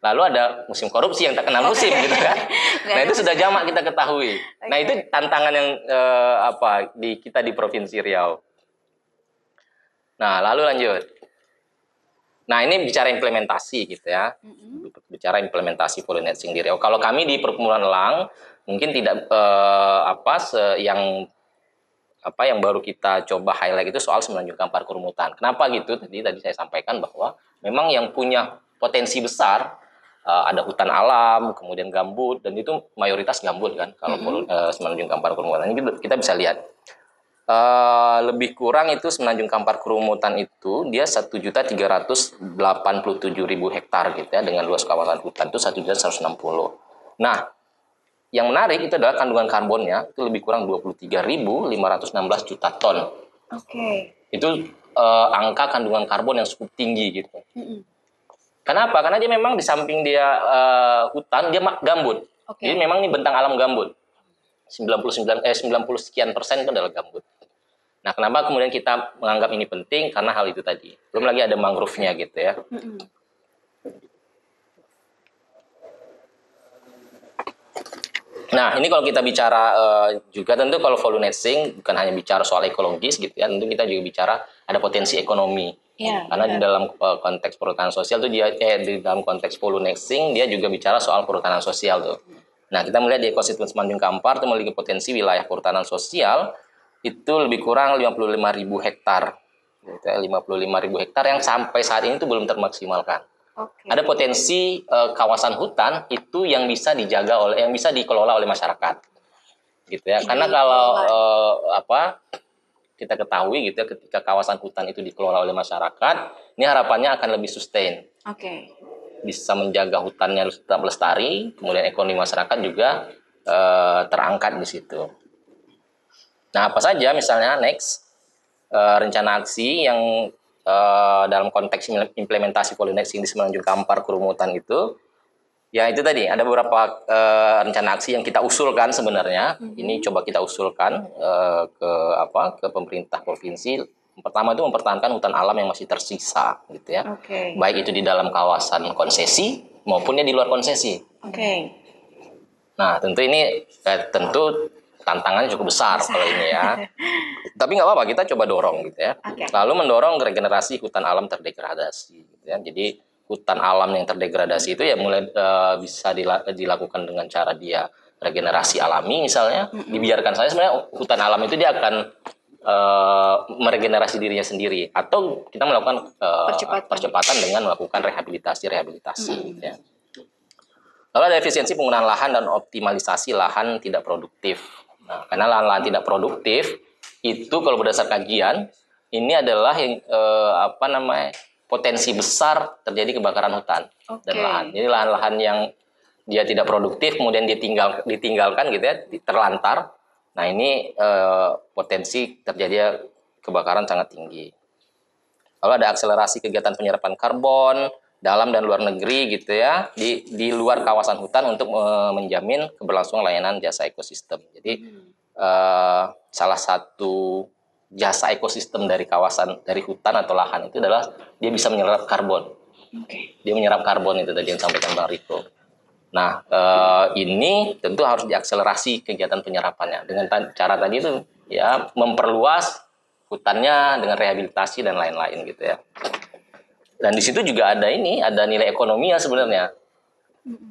lalu ada musim korupsi yang tak kenal musim gitu kan. Nah itu sudah jamak kita ketahui. Nah itu tantangan yang kita di Provinsi Riau. Nah lalu lanjut. Nah ini bicara implementasi gitu ya, bicara implementasi polinetsing di Riau. Kalau kami di Perkumpulan Elang mungkin tidak yang baru kita coba highlight itu soal Semenanjung Kampar Kurumutan. Kenapa gitu? Tadi saya sampaikan bahwa memang yang punya potensi besar ada hutan alam, kemudian gambut, dan itu mayoritas gambut kan kalau Semenanjung Kampar Kurumutan. Ini kita bisa lihat lebih kurang itu Semenanjung Kampar Kurumutan itu dia 1.387.000 hektar gitu ya, dengan luas kawasan hutan itu 1.160. Nah, yang menarik itu adalah kandungan karbonnya itu lebih kurang 23.516 juta ton. Itu angka kandungan karbon yang cukup tinggi gitu. Kenapa? Karena dia memang di samping dia hutan, dia gambut. Jadi memang ini bentang alam gambut. 90 sekian persen itu adalah gambut. Nah, kenapa kemudian kita menganggap ini penting? Karena hal itu tadi. Belum lagi ada mangrove-nya gitu ya. Nah, ini kalau kita bicara juga tentu kalau volunetzing bukan hanya bicara soal ekologis gitu ya, tentu kita juga bicara ada potensi ekonomi. Karena di dalam konteks perhutanan sosial itu di dalam konteks volunetzing dia juga bicara soal perhutanan sosial tuh. Nah, kita melihat di ekosistem Semenanjung Kampar itu memiliki potensi wilayah perhutanan sosial itu lebih kurang 55.000 hektar. Gitu ya, 55.000 hektar yang sampai saat ini itu belum termaksimalkan. Ada potensi kawasan hutan itu yang bisa dikelola oleh masyarakat. Gitu ya. Karena kalau kita ketahui gitu ya, ketika kawasan hutan itu dikelola oleh masyarakat, ini harapannya akan lebih sustain. Bisa menjaga hutannya tetap lestari, kemudian ekonomi masyarakat juga terangkat di situ. Nah, apa saja misalnya next rencana aksi yang dalam konteks implementasi polinetsing di Semenanjung Kampar Kurumutan itu, ya itu tadi ada beberapa rencana aksi yang kita usulkan sebenarnya. Ini coba kita usulkan ke pemerintah provinsi. Pertama itu mempertahankan hutan alam yang masih tersisa gitu ya. Baik itu di dalam kawasan konsesi maupun di luar konsesi. Nah, tentu ini tantangannya cukup besar kalau ini ya. Tapi nggak apa-apa, kita coba dorong gitu ya. Lalu mendorong regenerasi hutan alam terdegradasi gitu ya. Jadi hutan alam yang terdegradasi itu ya mulai bisa dilakukan dengan cara dia regenerasi alami misalnya. Dibiarkan saja sebenarnya hutan alam itu dia akan meregenerasi dirinya sendiri, atau kita melakukan percepatan dengan melakukan rehabilitasi gitu ya. Lalu ada efisiensi penggunaan lahan dan optimalisasi lahan tidak produktif. Nah, karena lahan-lahan tidak produktif itu kalau berdasarkan kajian ini adalah yang potensi besar terjadi kebakaran hutan dan lahan. Jadi lahan-lahan yang dia tidak produktif kemudian ditinggalkan gitu ya, terlantar. Nah, ini potensi terjadi kebakaran sangat tinggi. Lalu ada akselerasi kegiatan penyerapan karbon dalam dan luar negeri gitu ya, di luar kawasan hutan untuk menjamin keberlangsungan layanan jasa ekosistem. Jadi salah satu jasa ekosistem dari hutan atau lahan itu adalah dia bisa menyerap karbon. Dia menyerap karbon itu tadi yang disampaikan Bang Riko. Nah, ini tentu harus diakselerasi kegiatan penyerapannya dengan cara tadi itu ya, memperluas hutannya dengan rehabilitasi dan lain-lain gitu ya. Dan di situ juga ada nilai ekonomi ya sebenarnya.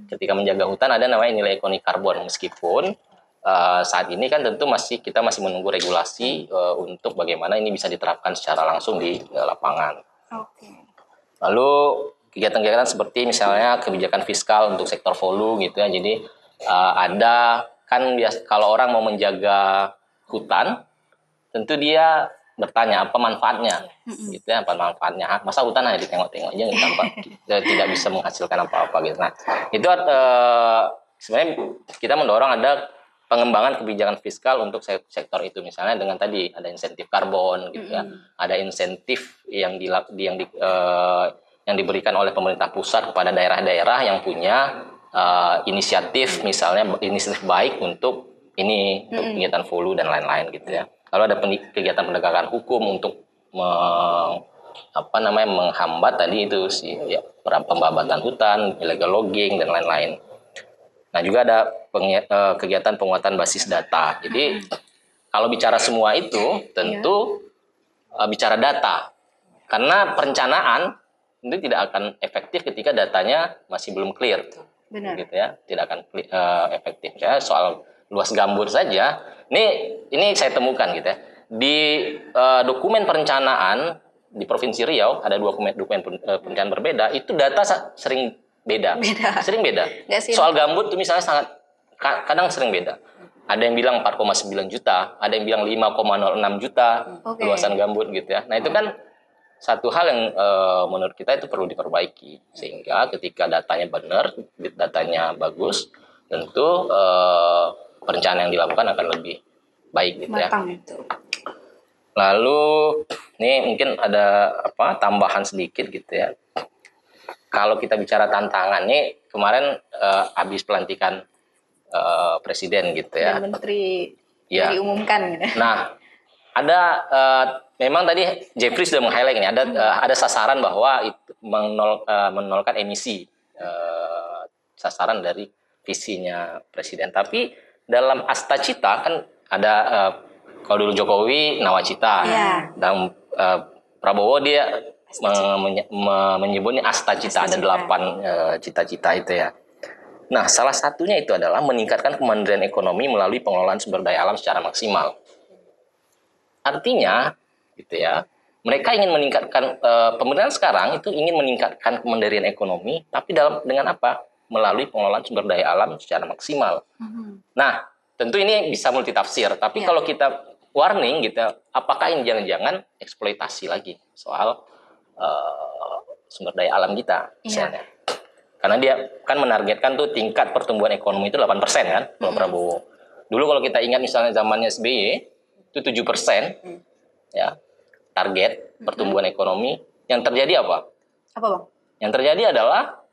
Ketika menjaga hutan ada namanya nilai ekonomi karbon, meskipun saat ini kan tentu kita masih menunggu regulasi untuk bagaimana ini bisa diterapkan secara langsung di lapangan. Lalu kegiatan-kegiatan seperti misalnya kebijakan fiskal untuk sektor hulu gitu ya. Jadi ada kan kalau orang mau menjaga hutan, tentu dia bertanya apa manfaatnya, gitu ya, apa manfaatnya? Masa hutan hanya ditengok-tengok aja tanpa tidak bisa menghasilkan apa-apa gitu. Nah, itu sebenarnya kita mendorong ada pengembangan kebijakan fiskal untuk sektor itu, misalnya dengan tadi ada insentif karbon gitu ya, ada insentif yang diberikan oleh pemerintah pusat kepada daerah-daerah yang punya inisiatif, misalnya inisiatif baik untuk kegiatan hulu dan lain-lain gitu ya. Lalu ada kegiatan penegakan hukum untuk menghambat tadi itu sih ya, pembabatan hutan, illegal logging dan lain-lain. Nah, juga ada kegiatan penguatan basis data. Jadi kalau bicara semua itu tentu bicara data. Karena perencanaan itu tidak akan efektif ketika datanya masih belum clear. Benar. Gitu ya, tidak akan efektif. Ya, soal luas gambut saja. Ini saya temukan gitu ya. Di dokumen perencanaan di Provinsi Riau ada dua dokumen perencanaan berbeda, itu data sering beda. Sering beda. Soal gambut itu misalnya kadang sering beda. Ada yang bilang 4,9 juta, ada yang bilang 5,06 juta luasan gambut gitu ya. Nah, itu kan satu hal yang menurut kita itu perlu diperbaiki, sehingga ketika datanya benar, datanya bagus, tentu perencanaan yang dilakukan akan lebih baik gitu ya. Itu. Lalu ini mungkin ada tambahan sedikit gitu ya. Kalau kita bicara tantangan nih, kemarin habis pelantikan presiden gitu ya. Dan menteri diumumkan gitu. Nah, ada memang tadi Jeffrey sudah meng-highlight ini ada sasaran bahwa itu menolkan emisi, sasaran dari visinya presiden. Tapi dalam Asta Cita kan ada kalau dulu Jokowi Nawacita, dan Prabowo dia menyebutnya Asta Cita, ada 8 cita-cita itu ya. Nah, salah satunya itu adalah meningkatkan kemandirian ekonomi melalui pengelolaan sumber daya alam secara maksimal. Artinya, gitu ya, mereka ingin meningkatkan pemerintahan sekarang itu ingin meningkatkan kemandirian ekonomi, tapi dengan apa? Melalui pengelolaan sumber daya alam secara maksimal. Nah, tentu ini bisa multitafsir, tapi kalau kita warning gitu, apakah ini jangan-jangan eksploitasi lagi soal sumber daya alam kita misalnya. Karena dia kan menargetkan tuh tingkat pertumbuhan ekonomi itu 8% kan, kalau Prabowo. Dulu kalau kita ingat misalnya zamannya SBY itu 7% ya target pertumbuhan ekonomi. Yang terjadi apa? Apa, Bang? Yang terjadi adalah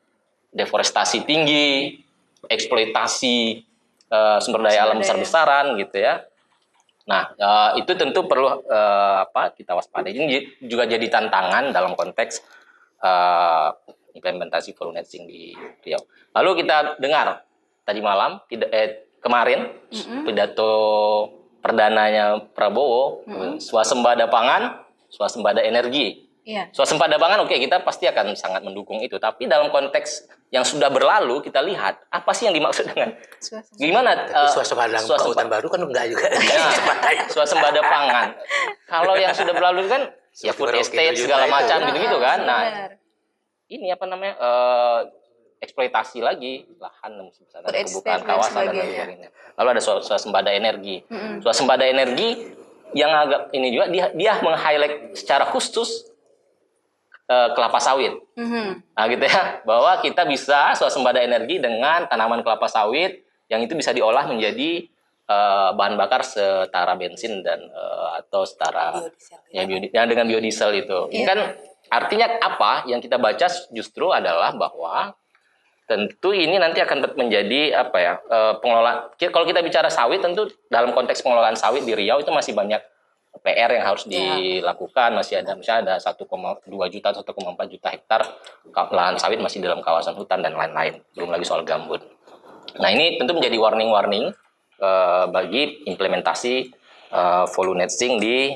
deforestasi tinggi, eksploitasi sumber daya alam besar-besaran gitu ya. Nah, itu tentu perlu kita waspadai. Ini juga jadi tantangan dalam konteks implementasi volumetric di Riau. Lalu kita dengar tadi malam, kemarin pidato perdananya Prabowo, swasembada pangan, swasembada energi. Swasembada pangan, oke, kita pasti akan sangat mendukung itu. Tapi dalam konteks yang sudah berlalu, kita lihat apa sih yang dimaksud dengan gimana swasembada hutan baru kan enggak juga. Swasembada pangan. Kalau yang sudah berlalu kan ya food estate segala macam gitu-gitu kan. Nah, ini eksploitasi lagi lahan besar pembukaan kawasan dan sebagainya. Lalu ada swasembada energi. Swasembada energi yang agak ini juga dia meng-highlight secara khusus kelapa sawit. Nah, gitu ya, bahwa kita bisa swasembada energi dengan tanaman kelapa sawit yang itu bisa diolah menjadi bahan bakar setara bensin dan atau setara dengan biodiesel itu. Ini kan artinya apa? Yang kita baca justru adalah bahwa tentu ini nanti akan menjadi pengelolaan. Kalau kita bicara sawit, tentu dalam konteks pengelolaan sawit di Riau itu masih banyak PR yang harus dilakukan. Masih ada misalnya ada 1,2 juta, 1,4 juta hektar lahan sawit masih dalam kawasan hutan dan lain-lain. Belum lagi soal gambut. Nah, ini tentu menjadi warning-warning bagi implementasi volumetric di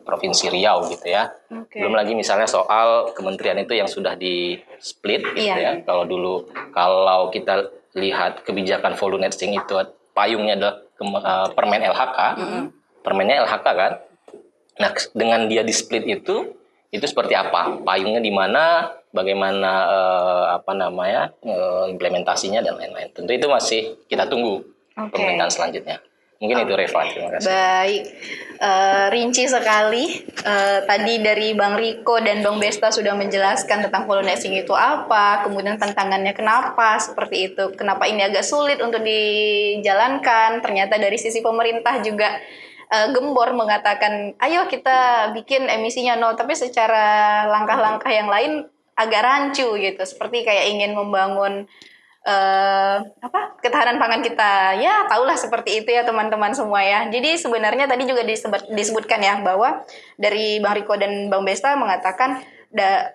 Provinsi Riau gitu ya. Belum lagi misalnya soal kementerian itu yang sudah di split gitu ya. Kalau kita lihat kebijakan volumetric itu payungnya adalah Permen LHK. Permennya LHK kan. Nah, dengan dia di split itu seperti apa? Payungnya di mana? Bagaimana implementasinya dan lain-lain. Tentu itu masih kita tunggu pemerintahan selanjutnya. Mungkin itu Reva, terima kasih. Baik, rinci sekali. Tadi dari Bang Riko dan Bang Besta sudah menjelaskan tentang volumetric itu apa, kemudian tantangannya kenapa seperti itu, kenapa ini agak sulit untuk dijalankan. Ternyata dari sisi pemerintah juga gembor mengatakan, ayo kita bikin emisinya nol, tapi secara langkah-langkah yang lain agak rancu gitu, seperti kayak ingin membangun ketahanan pangan kita. Ya, tahulah seperti itu ya teman-teman semua ya. Jadi sebenarnya tadi juga disebutkan ya bahwa dari Bang Riko dan Bang Besta mengatakan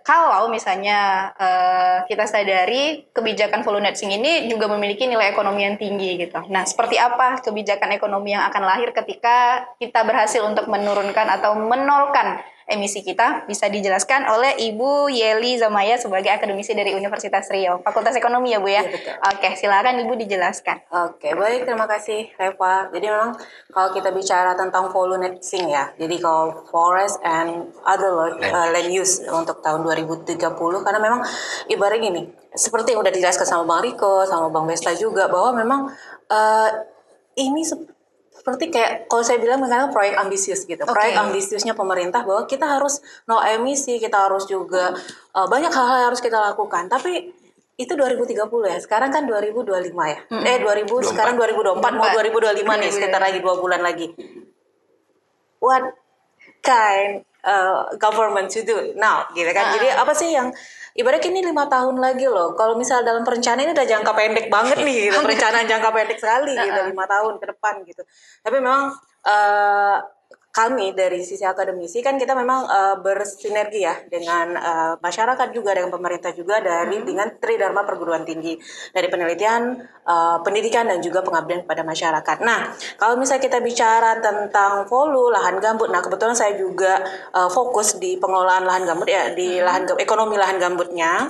kalau misalnya kita sadari kebijakan follow nudging ini juga memiliki nilai ekonomi yang tinggi gitu. Nah, seperti apa kebijakan ekonomi yang akan lahir ketika kita berhasil untuk menurunkan atau menolkan emisi kita, bisa dijelaskan oleh Ibu Yeli Zamaya sebagai akademisi dari Universitas Riau, Fakultas Ekonomi ya Bu ya? Iya, betul. Oke, silakan Ibu dijelaskan. Oke, baik, terima kasih Reva. Jadi memang kalau kita bicara tentang volumetric ya, jadi kalau forest and other land use untuk tahun 2030, karena memang ibarat gini, seperti yang udah dijelaskan sama Bang Riko, sama Bang Besta juga, bahwa memang ini seperti kayak kalau saya bilang memang proyek ambisius gitu. Proyek ambisiusnya pemerintah bahwa kita harus no emisi, kita harus juga banyak hal-hal yang harus kita lakukan. Tapi itu 2030 ya. Sekarang kan 2025 ya. 2000 sekarang 2024 mau 2025 nih, sekitar lagi 2 bulan lagi. What kind government to do now gitu kan. Jadi apa sih yang ibaratnya ini 5 tahun lagi loh. Kalau misal dalam perencanaan ini udah jangka pendek banget nih gitu. Perencanaan jangka pendek sekali gitu, 5 tahun ke depan gitu. Tapi memang kami dari sisi akademisi kan kita memang bersinergi ya dengan masyarakat juga, dengan pemerintah juga, dengan Tridharma Perguruan Tinggi, dari penelitian, pendidikan dan juga pengabdian kepada masyarakat. Nah, kalau misalnya kita bicara tentang volume lahan gambut, nah kebetulan saya juga fokus di pengelolaan lahan gambut ya, di ekonomi lahan gambutnya.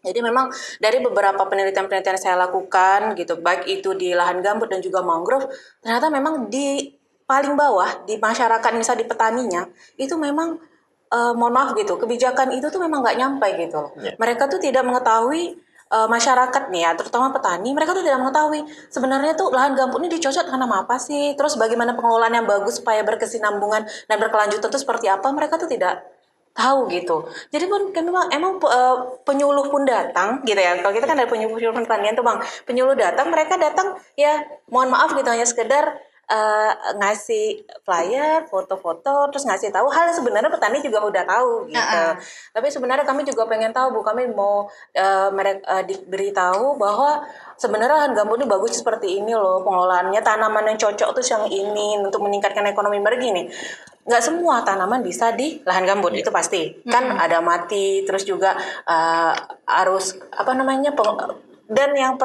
Jadi memang dari beberapa penelitian-penelitian yang saya lakukan gitu, baik itu di lahan gambut dan juga mangrove, ternyata memang di paling bawah di masyarakat, misal di petaninya, itu memang mohon maaf gitu, kebijakan itu tuh memang nggak nyampe gitu loh. Mereka tuh tidak mengetahui, masyarakat nih ya, terutama petani, mereka tuh tidak mengetahui sebenarnya tuh lahan gambut ini dicocok tanam apa sih, terus bagaimana pengelolaan yang bagus supaya berkesinambungan dan berkelanjutan itu seperti apa, mereka tuh tidak tahu gitu. Jadi pun kan emang penyuluh pun datang gitu ya. Kalau kita kan dari penyuluh pertanian tuh Bang, penyuluh datang, mereka datang ya mohon maaf gitu, hanya sekedar ngasih flyer, foto-foto, terus ngasih tahu hal yang sebenarnya petani juga udah tahu gitu. Tapi sebenarnya kami juga pengen tahu Bu, kami mau diberitahu bahwa sebenarnya lahan gambut ini bagus seperti ini loh pengelolaannya, tanaman yang cocok tuh yang ini untuk meningkatkan ekonomi mereka nih. Nggak semua tanaman bisa di lahan gambut, itu pasti. Kan ada mati, terus juga harus dan yang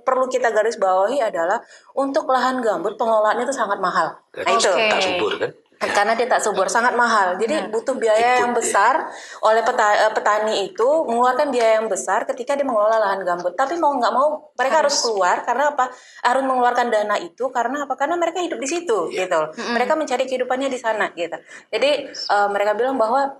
perlu kita garis bawahi adalah untuk lahan gambut pengelolaannya itu sangat mahal. Nah itu tak subur kan? Karena dia tak subur, sangat mahal. Jadi butuh biaya yang besar oleh petani itu, mengeluarkan biaya yang besar ketika dia mengelola lahan gambut. Tapi mau nggak mau mereka harus keluar, karena apa? Harus mengeluarkan dana itu karena apa? Karena mereka hidup di situ gitu. Mereka mencari kehidupannya di sana gitu. Jadi mereka bilang bahwa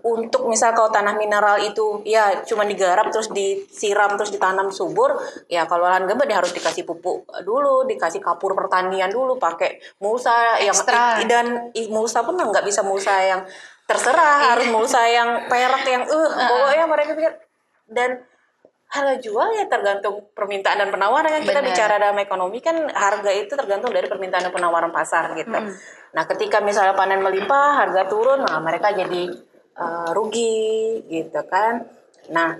untuk misal kalau tanah mineral itu ya cuma digarap terus disiram terus ditanam subur, ya kalau lahan gambut dia harus dikasih pupuk dulu, dikasih kapur pertanian dulu, pakai mulsa yang dan mulsa pun nggak bisa mulsa yang terserah, harus mulsa yang perak yang pokoknya mereka pikir. Dan harga jual ya tergantung permintaan dan penawaran kan. Kita bicara dalam ekonomi kan harga itu tergantung dari permintaan dan penawaran pasar gitu. Nah ketika misalnya panen melimpah, harga turun, nah mereka jadi rugi gitu kan. Nah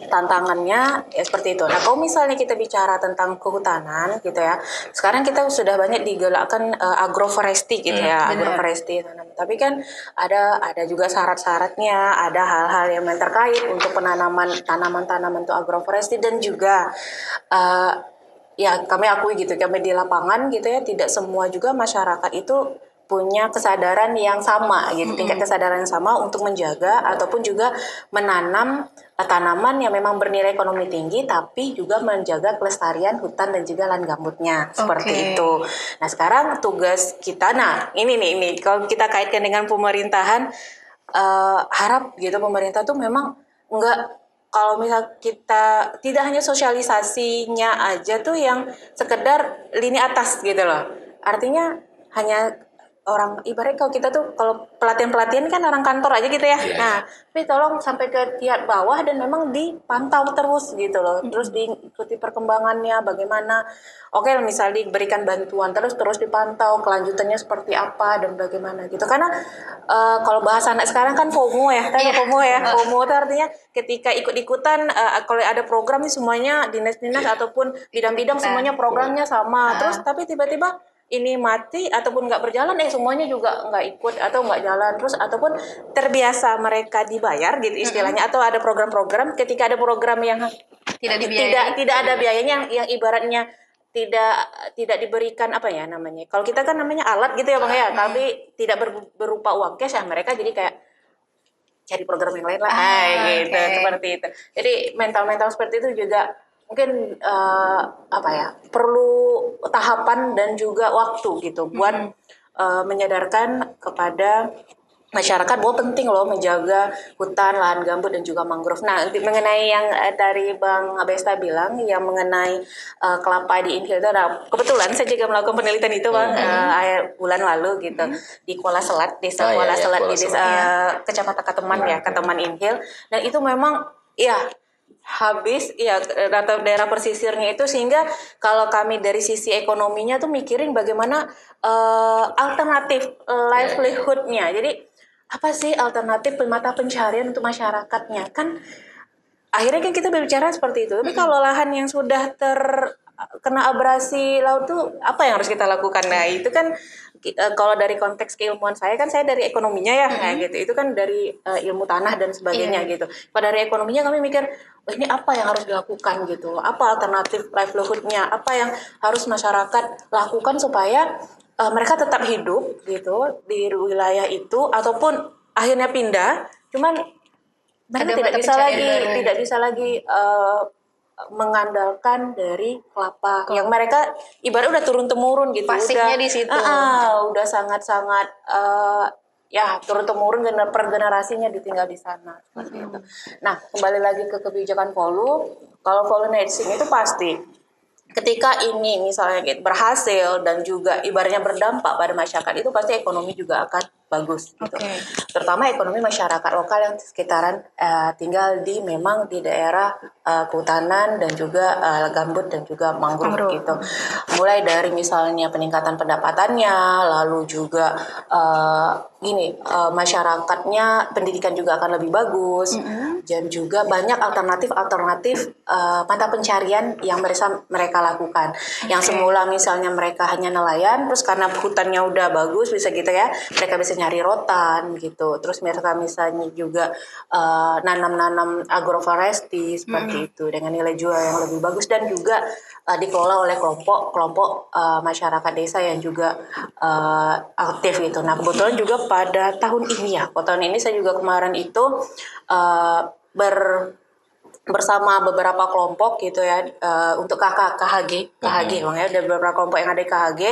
tantangannya ya seperti itu. Nah kalau misalnya kita bicara tentang kehutanan gitu ya, sekarang kita sudah banyak digalakkan agroforestry gitu ya, agroforestry. Tapi kan ada juga syarat-syaratnya, ada hal-hal yang terkait untuk penanaman tanaman-tanaman untuk agroforestry, dan juga ya kami akui gitu, kami di lapangan gitu ya, tidak semua juga masyarakat itu punya kesadaran yang sama gitu, tingkat kesadaran yang sama untuk menjaga ataupun juga menanam tanaman yang memang bernilai ekonomi tinggi, tapi juga menjaga kelestarian hutan dan juga lahan gambutnya seperti itu. Nah sekarang tugas kita, nah ini kalau kita kaitkan dengan pemerintahan, harap gitu pemerintah tuh memang enggak, kalau misal kita tidak hanya sosialisasinya aja tuh yang sekedar lini atas gitu loh, artinya hanya orang ibaratnya kalau kita tuh kalau pelatihan kan orang kantor aja gitu ya. Iya. Nah, tapi tolong sampai ke tiap bawah dan memang dipantau terus gitu loh. Terus diikuti perkembangannya bagaimana. Oke, misal diberikan bantuan terus dipantau kelanjutannya seperti apa dan bagaimana gitu. Karena kalau bahasa anak sekarang kan FOMO ya. Tahu FOMO ya. FOMO itu artinya ketika ikut-ikutan kalau ada program nih semuanya dinas-dinas ataupun bidang-bidang semuanya programnya sama. Terus tapi tiba-tiba ini mati ataupun nggak berjalan semuanya juga nggak ikut atau nggak jalan terus ataupun terbiasa mereka dibayar gitu istilahnya atau ada program-program ketika ada program yang tidak ada biayanya yang ibaratnya tidak diberikan apa ya namanya kalau kita kan namanya alat gitu ya Bang ya tapi tidak berupa uang cash ya mereka jadi kayak cari program yang lain lah gitu seperti itu jadi mental seperti itu juga mungkin perlu tahapan dan juga waktu gitu buat menyadarkan kepada masyarakat bahwa penting loh menjaga hutan, lahan gambut dan juga mangrove. Nah, mengenai yang dari Bang Abesta bilang yang mengenai kelapa di Inhil itu kebetulan saya juga melakukan penelitian itu Bang akhir bulan lalu gitu di Kuala Selat, desa Kuala Selat di desa Kecamatan Kateman Inhil dan itu memang habis rata daerah pesisirnya itu sehingga kalau kami dari sisi ekonominya tuh mikirin bagaimana alternatif livelihood-nya. Jadi apa sih alternatif mata pencarian untuk masyarakatnya? Kan akhirnya kan kita berbicara seperti itu. Tapi kalau lahan yang sudah terkena abrasi laut tuh apa yang harus kita lakukan? Nah, itu kan kalau dari konteks keilmuan saya kan saya dari ekonominya ya kayak gitu. Itu kan dari ilmu tanah dan sebagainya gitu. Pada dari ekonominya kami mikir ini apa yang harus dilakukan gitu. Apa alternatif livelihood-nya? Apa yang harus masyarakat lakukan supaya mereka tetap hidup gitu di wilayah itu ataupun akhirnya pindah. Cuman mereka tidak bisa lagi mengandalkan dari kelapa yang mereka ibarat udah turun temurun gitu pasifnya di situ udah sangat-sangat turun temurun per generasinya ditinggal di sana seperti itu. Nah kembali lagi ke kebijakan kalau pollinating itu pasti ketika ini misalnya berhasil dan juga ibaratnya berdampak pada masyarakat itu pasti ekonomi juga akan bagus gitu. Terutama ekonomi masyarakat lokal yang sekitaran tinggal memang di daerah kehutanan dan juga gambut dan juga mangrove gitu. Mulai dari misalnya peningkatan pendapatannya, lalu juga masyarakatnya pendidikan juga akan lebih bagus dan juga banyak alternatif mata pencarian yang mereka lakukan. Yang semula misalnya mereka hanya nelayan, terus karena hutannya udah bagus bisa gitu ya, mereka bisa nyari rotan gitu. Terus mereka misalnya juga nanam agroforestry seperti itu dengan nilai jual yang lebih bagus dan juga dikelola oleh kelompok masyarakat desa yang juga aktif gitu. Nah kebetulan juga pada tahun ini saya juga kemarin itu bersama beberapa kelompok gitu ya untuk KHG Bang ya, ada beberapa kelompok yang ada di KHG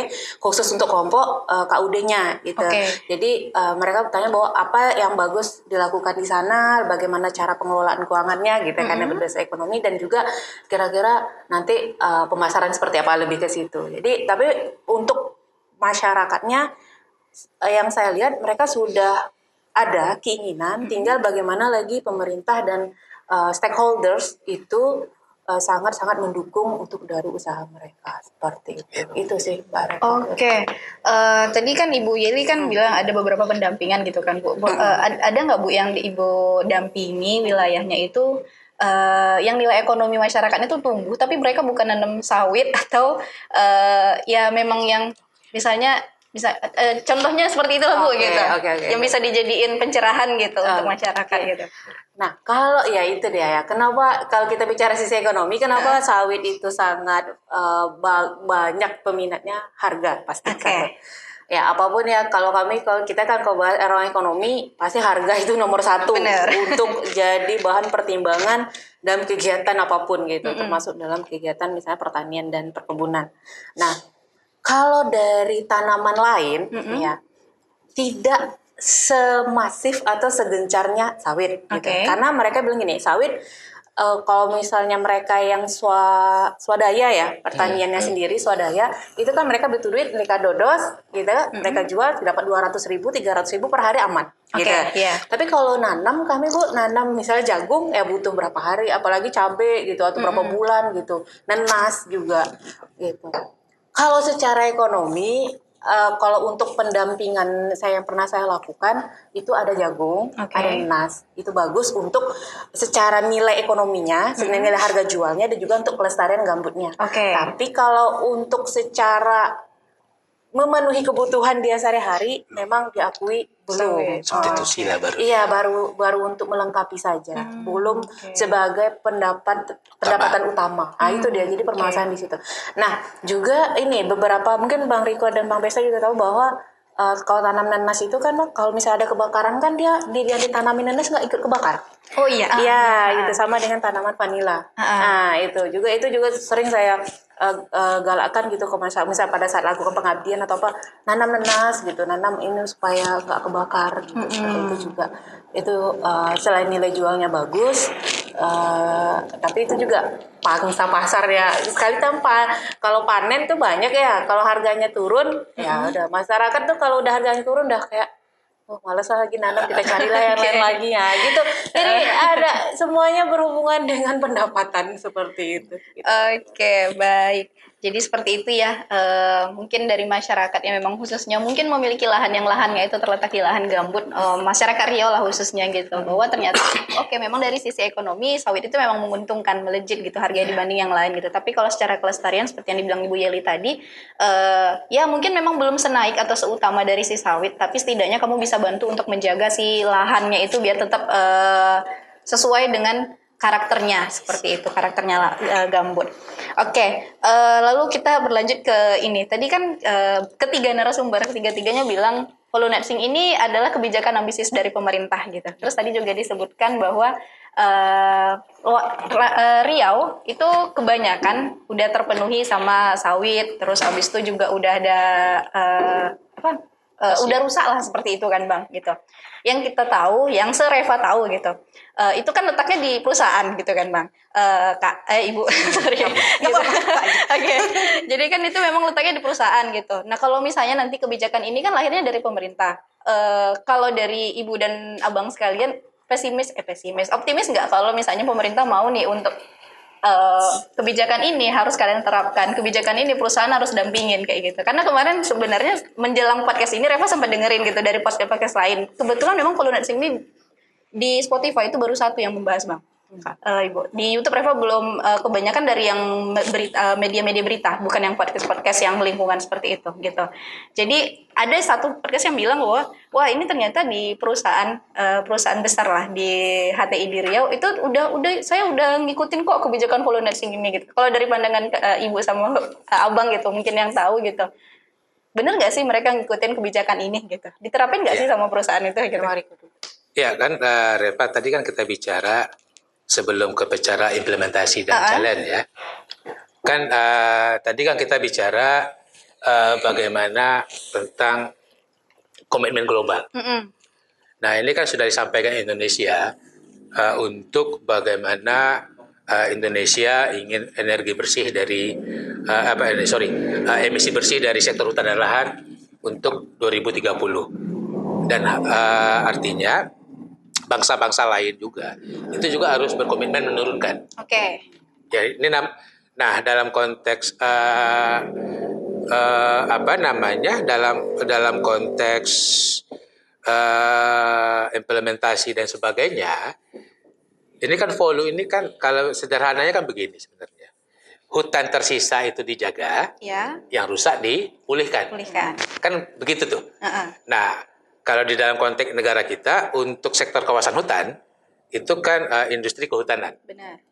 khusus untuk kelompok KUD-nya gitu. Jadi mereka bertanya bahwa apa yang bagus dilakukan di sana, bagaimana cara pengelolaan keuangannya gitu karena berdasar ekonomi dan juga kira-kira nanti pemasaran seperti apa lebih ke situ. Jadi tapi untuk masyarakatnya yang saya lihat mereka sudah ada keinginan, tinggal bagaimana lagi pemerintah dan stakeholders itu sangat-sangat mendukung untuk dari usaha mereka seperti itu. Itu sih Mbak. Tadi kan Ibu Yeli kan bilang ada beberapa pendampingan gitu kan Bu. Ada nggak Bu yang Ibu dampingi wilayahnya itu yang nilai ekonomi masyarakatnya itu tumbuh tapi mereka bukan nanam sawit atau memang yang misalnya contohnya seperti itu lah Bu gitu. Yang bisa dijadiin pencerahan gitu untuk masyarakat gitu. Nah, kalau itu dia ya. Kenapa kalau kita bicara sisi ekonomi, kenapa sawit itu sangat banyak peminatnya? Harga pasti. Ya, apapun ya kalau kita kan kalau bahas orang ekonomi, pasti harga itu nomor satu untuk jadi bahan pertimbangan dalam kegiatan apapun gitu, termasuk dalam kegiatan misalnya pertanian dan perkebunan. Nah, kalau dari tanaman lain ya tidak semasif atau segencarnya sawit gitu. Karena mereka bilang gini, sawit kalau misalnya mereka yang swadaya ya, pertaniannya sendiri swadaya, itu kan mereka butuh duit, mereka dodos gitu, mereka jual dapat 200.000, 300.000 per hari aman. Gitu. Iya. Tapi kalau nanam kami Bu, nanam misalnya jagung ya butuh berapa hari, apalagi cabai gitu atau berapa bulan gitu. Nanas juga gitu. Kalau secara ekonomi, kalau untuk pendampingan yang pernah saya lakukan itu ada jagung, ada nanas. Itu bagus untuk secara nilai ekonominya, nilai harga jualnya dan juga untuk pelestarian gambutnya. Tapi kalau untuk secara memenuhi kebutuhan dia sehari-hari memang diakui belum. Substitusi lah baru. Iya, baru untuk melengkapi saja. Belum sebagai pendapatan utama. Nah, itu dia. Jadi permasalahan di situ. Nah, juga ini beberapa mungkin Bang Riko dan Bang Besta juga tahu bahwa kalau tanam nanas itu kan kalau misalnya ada kebakaran kan dia ditanamin nanas nggak ikut kebakar. Oh iya. Iya, gitu sama dengan tanaman vanila. Nah, itu juga sering saya galakkan gitu ke misalnya pada saat lakukan pengabdian atau apa, nanam nanas gitu, nanam ini supaya nggak kebakar gitu. Seperti itu juga. Itu selain nilai jualnya bagus, tapi itu juga pangsa pasar ya. Sekali tanpa kalau panen tuh banyak ya. Kalau harganya turun, ya udah masyarakat tuh kalau udah harganya turun udah kayak malas lagi nanam, kita carilah yang lain lagi ya gitu. Jadi ada semuanya berhubungan dengan pendapatan seperti itu. Oke, baik. Jadi seperti itu ya. Mungkin dari masyarakat yang memang khususnya mungkin memiliki lahan yang lahannya itu terletak di lahan gambut, masyarakat Riau lah khususnya gitu. Bahwa ternyata memang dari sisi ekonomi sawit itu memang menguntungkan, melejit gitu harganya dibanding yang lain gitu. Tapi kalau secara kelestarian seperti yang dibilang Ibu Yeli tadi, ya mungkin memang belum senaik atau seutama dari si sawit, tapi setidaknya kamu bisa bantu untuk menjaga si lahannya itu biar tetap sesuai dengan karakternya, seperti itu karakternya gambut. Lalu kita berlanjut ke ini. Tadi kan ketiga-tiganya bilang Polunet ini adalah kebijakan ambisius dari pemerintah gitu. Terus tadi juga disebutkan bahwa Riau itu kebanyakan udah terpenuhi sama sawit, terus habis itu juga udah ada udah rusak lah seperti itu kan Bang gitu. Yang kita tahu, yang Reva tahu gitu, itu kan letaknya di perusahaan gitu kan Bang, Ibu, sorry. Gitu. Jadi kan itu memang letaknya di perusahaan gitu. Nah kalau misalnya nanti kebijakan ini kan lahirnya dari pemerintah, kalau dari Ibu dan Abang sekalian optimis nggak kalau misalnya pemerintah mau nih untuk kebijakan ini harus kalian terapkan, kebijakan ini perusahaan harus dampingin kayak gitu. Karena kemarin sebenarnya menjelang podcast ini Reva sempat dengerin gitu dari podcast lain. Kebetulan memang Polunet ini di Spotify itu baru satu yang membahas Bang. Ibu. Di YouTube Reva belum, kebanyakan dari yang media-media berita, bukan yang podcast yang lingkungan seperti itu gitu. Jadi ada satu podcast yang bilang bahwa wah ini ternyata di perusahaan besar lah di HTI di Riau itu saya udah ngikutin kok kebijakan Polunet ini gitu. Kalau dari pandangan Ibu sama Abang gitu mungkin yang tahu gitu. Bener nggak sih mereka ngikutin kebijakan ini gitu? Diterapin nggak sih sama perusahaan itu gitu? Ya kan Reva tadi kan kita bicara sebelum ke bicara implementasi dan jalan ya. Kan tadi kan kita bicara bagaimana tentang komitmen global. Nah ini kan sudah disampaikan Indonesia untuk bagaimana Indonesia ingin energi bersih dari emisi bersih dari sektor hutan dan lahan untuk 2030. Dan artinya bangsa-bangsa lain juga itu juga harus berkomitmen menurunkan. Ya ini dalam konteks dalam konteks implementasi dan sebagainya. Ini kan ini kan kalau sederhananya kan begini sebenarnya. Hutan tersisa itu dijaga, yang rusak dipulihkan. Kan begitu tuh. Nah, kalau di dalam konteks negara kita, untuk sektor kawasan hutan, itu kan industri kehutanan. Benar.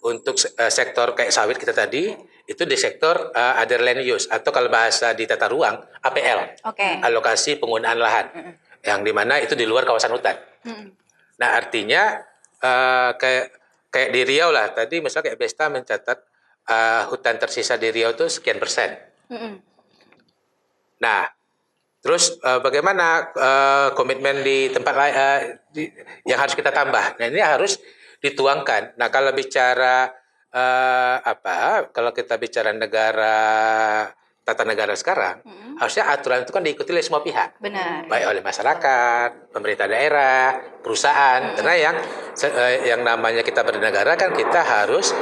Untuk sektor kayak sawit kita tadi, itu di sektor other land use, atau kalau bahasa di tata ruang, APL, alokasi penggunaan lahan, yang dimana itu di luar kawasan hutan. Nah artinya, kayak di Riau lah, tadi misalnya kayak Besta mencatat hutan tersisa di Riau itu sekian persen. Nah, terus bagaimana komitmen di tempat lain yang harus kita tambah? Nah ini harus dituangkan. Nah, kalau bicara kalau kita bicara tata negara sekarang, harusnya aturan itu kan diikuti oleh semua pihak. Benar. Baik oleh masyarakat, pemerintah daerah, perusahaan. Karena yang namanya kita bernegara kan kita harus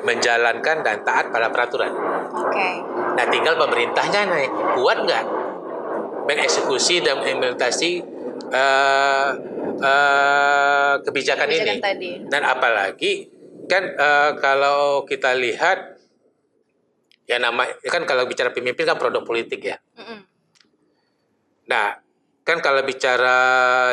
menjalankan dan taat pada peraturan. Oke. Nah, tinggal pemerintahnya nih, kuat nggak mengeksekusi dan mengimplementasi kebijakan ini. Tadi. Dan apalagi kan kalau kita lihat ya kan kalau bicara pemimpin kan produk politik ya. Nah, kan kalau bicara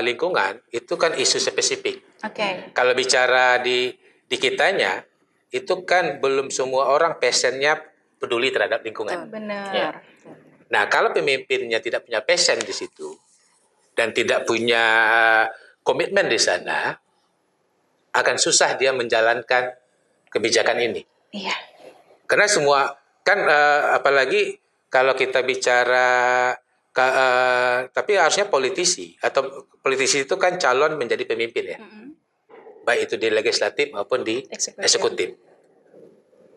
lingkungan itu kan isu spesifik. Oke. Kalau bicara di kitanya itu kan belum semua orang passionnya peduli terhadap lingkungan. Benar. Ya. Nah, kalau pemimpinnya tidak punya passion di situ dan tidak punya komitmen di sana, akan susah dia menjalankan kebijakan ini. Iya. Karena semua kan apalagi kalau kita bicara tapi harusnya politisi itu kan calon menjadi pemimpin ya. Baik itu di legislatif maupun di eksekutif.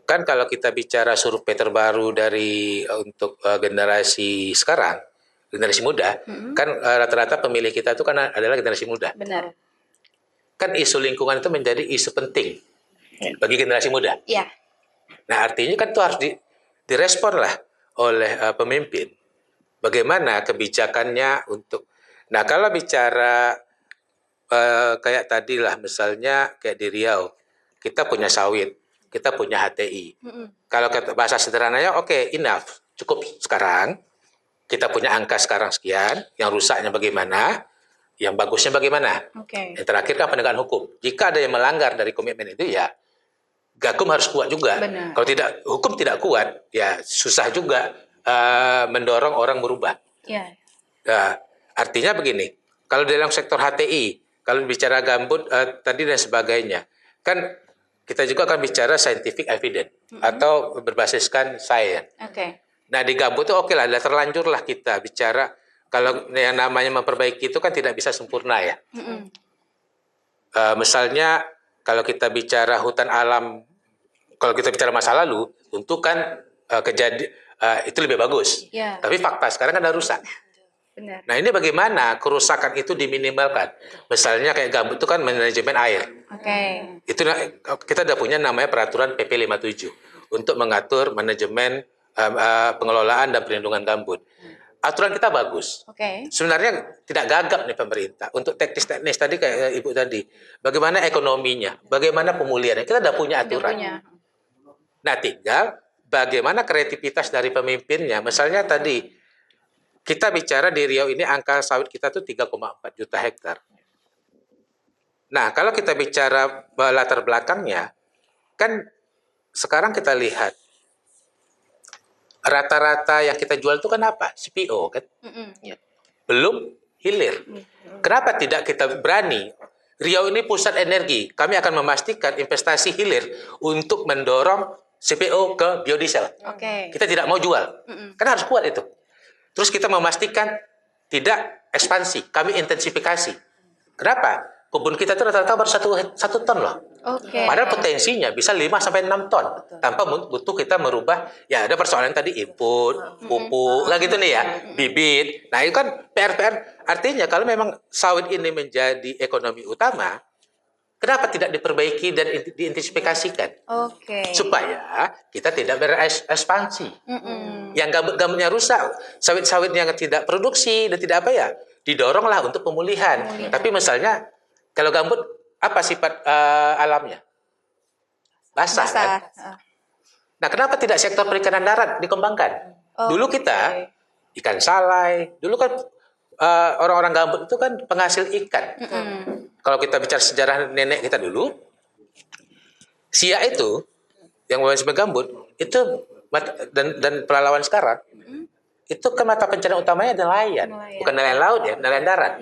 Kan kalau kita bicara survei terbaru dari untuk generasi sekarang, generasi muda, kan rata-rata pemilih kita itu kan adalah generasi muda. Benar. Kan isu lingkungan itu menjadi isu penting bagi generasi muda. Iya. Nah, artinya kan itu harus direspon lah oleh pemimpin. Bagaimana kebijakannya untuk. Nah, kalau bicara kayak tadi lah, misalnya kayak di Riau, kita punya sawit, kita punya HTI. Kalau bahasa sederhananya, oke, enough, cukup sekarang. Kita punya angka sekarang sekian, yang rusaknya bagaimana, yang bagusnya bagaimana. Oke. Yang terakhir kan penegakan hukum. Jika ada yang melanggar dari komitmen itu ya Gakum harus kuat juga. Benar. Kalau hukum tidak kuat, ya susah juga mendorong orang berubah. Iya. Nah, artinya begini, kalau dalam sektor HTI, kalau bicara gambut tadi dan sebagainya, kan kita juga akan bicara scientific evidence atau berbasiskan sains. Oke. Nah, di gambut itu oke lah, terlanjurlah kita bicara kalau yang namanya memperbaiki itu kan tidak bisa sempurna ya. Misalnya kalau kita bicara hutan alam, kalau kita bicara masa lalu, tentu kan itu lebih bagus. Ya. Tapi fakta sekarang kan ada rusak. Benar. Nah, ini bagaimana kerusakan itu diminimalkan? Misalnya kayak gambut itu kan manajemen air. Oke. Itu kita sudah punya namanya peraturan PP 57 untuk mengatur manajemen pengelolaan dan perlindungan gambut. Aturan kita bagus. Oke. Sebenarnya tidak gagap nih pemerintah untuk teknis tadi kayak Ibu tadi. Bagaimana ekonominya, bagaimana pemulihannya, kita sudah punya aturan. Nah, tinggal bagaimana kreativitas dari pemimpinnya. Misalnya tadi kita bicara di Riau ini angka sawit kita tuh 3,4 juta hektar. Nah, kalau kita bicara latar belakangnya, kan sekarang kita lihat rata-rata yang kita jual itu kan apa? CPO kan? Belum hilir. Kenapa tidak kita berani? Riau ini pusat energi. Kami akan memastikan investasi hilir untuk mendorong CPO ke biodiesel. Oke. Kita tidak mau jual. Kan harus kuat itu. Terus kita memastikan tidak ekspansi. Kami intensifikasi. Kenapa? Kebun kita itu rata-rata baru satu ton loh. Oke. Padahal potensinya bisa 5-6 ton. Tanpa butuh kita merubah, ya ada persoalan tadi input, pupuk, lah gitu nih ya, bibit. Nah itu kan PR. Artinya kalau memang sawit ini menjadi ekonomi utama, kenapa tidak diperbaiki dan diintensifikasikan? Oke. Supaya kita tidak berekspansi. Yang gambut-gambutnya rusak, sawit-sawit yang tidak produksi dan tidak apa ya, didoronglah untuk pemulihan. Tapi misalnya kalau gambut apa sifat alamnya? Basah. Kan? Nah, kenapa tidak sektor perikanan darat dikembangkan? Dulu kita ikan salai, dulu kan orang-orang gambut itu kan penghasil ikan. Kalau kita bicara sejarah nenek kita dulu, siak itu yang sebagai gambut itu dan pelalawan sekarang itu kan mata pencarian utamanya adalah nelayan. Bukan nelayan laut ya, nelayan darat.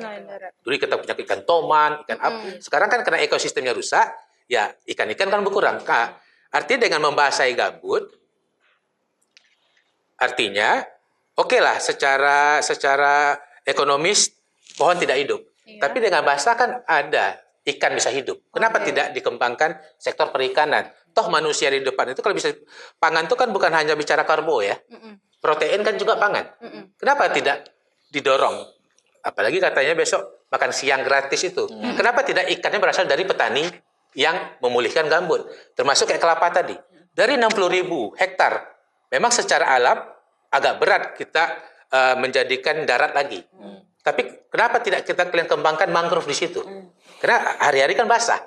Dulu kita punya ikan toman, ikan apa. Sekarang kan karena ekosistemnya rusak, ya ikan-ikan kan berkurang. Artinya dengan membasahi gambut, artinya oke lah secara ekonomis pohon tidak hidup. Tapi dengan basah kan ada ikan bisa hidup. Kenapa tidak dikembangkan sektor perikanan? Toh manusia di depan itu kalau bisa pangan itu kan bukan hanya bicara karbo ya. Protein kan juga pangan. Kenapa tidak didorong? Apalagi katanya besok makan siang gratis itu. Kenapa tidak ikannya berasal dari petani yang memulihkan gambut? Termasuk kayak kelapa tadi. Dari 60.000 hektar, memang secara alam agak berat kita menjadikan darat lagi. Tapi kenapa tidak kita kalian kembangkan mangrove di situ? Karena hari-hari kan basah.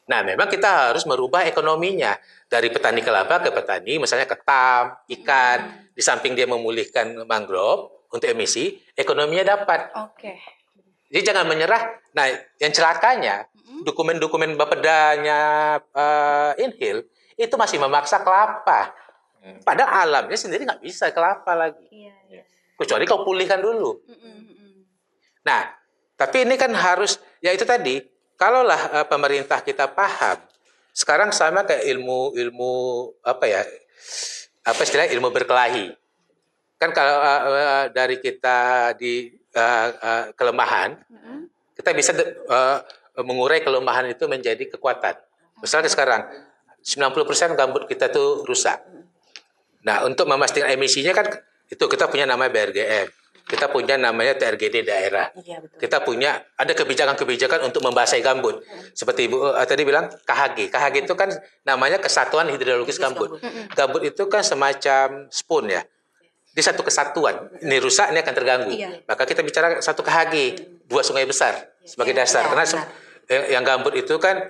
Nah, memang kita harus merubah ekonominya dari petani kelapa ke petani, misalnya ketam, ikan. Di samping dia memulihkan mangrove untuk emisi, ekonominya dapat. Oke. Jadi jangan menyerah. Nah, yang celakanya dokumen-dokumen Bapedanya Inhil itu masih memaksa kelapa. Padahal alamnya sendiri nggak bisa kelapa lagi. Iya. Kecuali kau pulihkan dulu. Nah, tapi ini kan harus, ya itu tadi, kalaulah pemerintah kita paham, sekarang sama kayak ilmu apa ya, apa istilah ilmu berkelahi. Kan kalau dari kita di kelemahan, kita bisa mengurai kelemahan itu menjadi kekuatan. Misalnya sekarang 90% gambut kita tuh rusak. Nah, untuk memastikan emisinya kan itu kita punya namanya BRGM. Kita punya namanya TRGD daerah. Iya, betul. Kita punya ada kebijakan-kebijakan untuk membasahi gambut. Seperti Ibu tadi bilang KHG. KHG itu kan namanya Kesatuan Hidrologis Gambut. Gambut itu kan semacam spoon ya. Di satu kesatuan. Ini rusak, ini akan terganggu. Iya. Maka kita bicara satu KHG, 2 sungai besar sebagai dasar. Karena yang gambut itu kan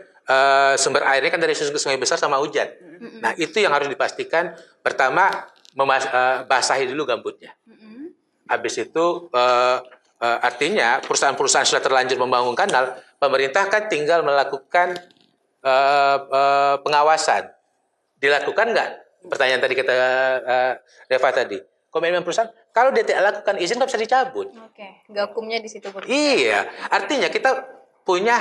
sumber airnya kan dari sungai besar sama hujan. Nah, itu yang harus dipastikan. Pertama, basahi dulu gambutnya. Habis itu artinya perusahaan-perusahaan sudah terlanjur membangun kanal, pemerintah kan tinggal melakukan pengawasan. Dilakukan nggak? Pertanyaan tadi kata Reva tadi. Komitmen perusahaan, kalau dia tidak lakukan izin nggak bisa dicabut. Oke. Gakumnya di situ. Iya, artinya kita punya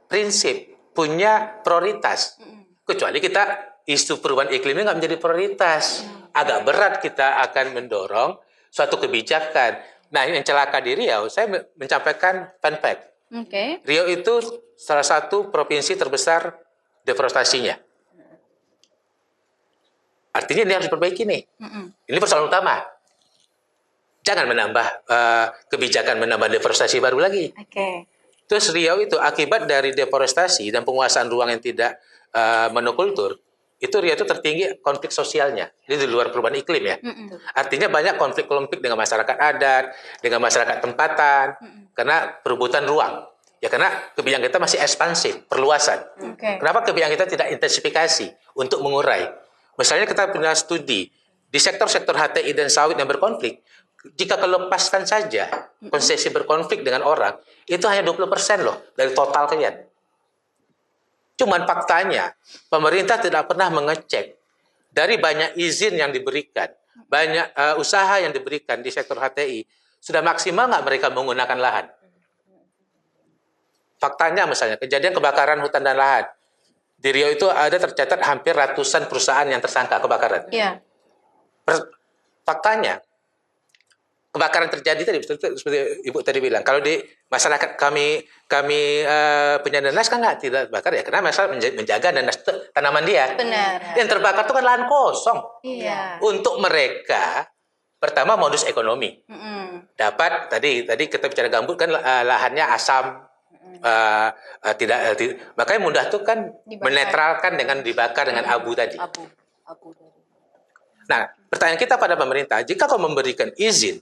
prinsip, punya prioritas. Kecuali kita isu perubahan iklimnya nggak menjadi prioritas. Agak berat kita akan mendorong suatu kebijakan. Nah, yang celaka di Riau, saya mencampaikan fun fact. Oke. Riau itu salah satu provinsi terbesar deforestasinya. Artinya ini harus diperbaiki nih. Ini persoalan utama. Jangan menambah kebijakan menambah deforestasi baru lagi. Oke. Terus Riau itu akibat dari deforestasi dan penguasaan ruang yang tidak monokultur, itu Riau itu tertinggi konflik sosialnya. Ini di luar perubahan iklim ya. Artinya banyak konflik-konflik dengan masyarakat adat, dengan masyarakat tempatan, karena perebutan ruang. Ya karena kebijakan kita masih ekspansif, perluasan. Kenapa kebijakan kita tidak intensifikasi untuk mengurai? Misalnya kita punya studi di sektor-sektor HTI dan sawit yang berkonflik, jika kelepaskan saja konsesi berkonflik dengan orang, itu hanya 20% loh dari total kalian. Cuman faktanya, pemerintah tidak pernah mengecek dari banyak izin yang diberikan, banyak usaha yang diberikan di sektor HTI, sudah maksimal nggak mereka menggunakan lahan? Faktanya misalnya, kejadian kebakaran hutan dan lahan. Di Riau itu ada tercatat hampir ratusan perusahaan yang tersangka kebakaran. Iya. Faktanya, kebakaran terjadi tadi seperti Ibu tadi bilang. Kalau di masyarakat kami penyandang nanas kan nggak tidak bakar ya, karena masalah menjaga nanas tanaman dia. Benar. Yang terbakar itu kan lahan kosong. Iya. Untuk mereka, pertama modus ekonomi. Dapat tadi kita bicara gambut kan lahannya asam. Makanya mudah tuh kan menetralkan dengan dibakar dengan abu tadi. Abu. Nah, pertanyaan kita pada pemerintah, jika kau memberikan izin,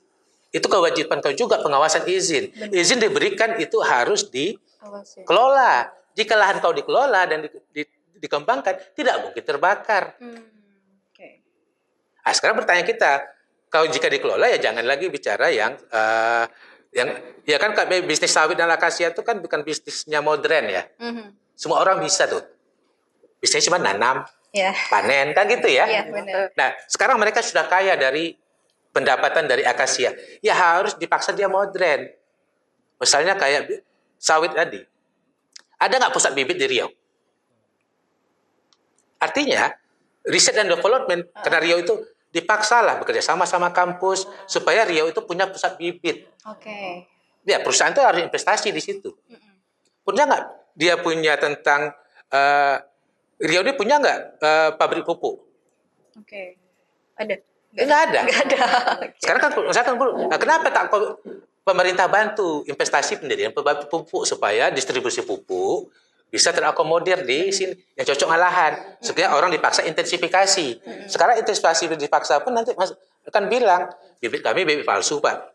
itu kewajiban kau juga pengawasan izin. Izin diberikan itu harus dikelola. Jika lahan kau dikelola dan dikembangkan, tidak mungkin terbakar. Nah, sekarang pertanyaan kita, kau jika dikelola ya jangan lagi bicara yang ya kan bisnis sawit dan akasia itu kan bukan bisnisnya modern ya. Semua orang bisa tuh. Bisnisnya cuma nanam, panen kan gitu ya. Benar. Nah, sekarang mereka sudah kaya dari pendapatan dari akasia. Ya harus dipaksa dia modern. Misalnya kayak sawit tadi. Ada nggak pusat bibit di Riau? Artinya, riset dan development, karena Riau itu dipaksalah bekerja sama kampus, supaya Riau itu punya pusat bibit. Oke. Ya, perusahaan itu harus investasi di situ. Punya nggak dia punya tentang Riau ini punya nggak pabrik pupuk? Oke. Ada? Nggak ada. Nggak ada. Sekarang kan nah, kenapa tak pemerintah bantu investasi pendirian pabrik pupuk supaya distribusi pupuk bisa terakomodir di sini yang cocok lahan. Supaya orang dipaksa intensifikasi. Sekarang intensifikasi dipaksa pun nanti akan bilang bibit kami bibit palsu, Pak.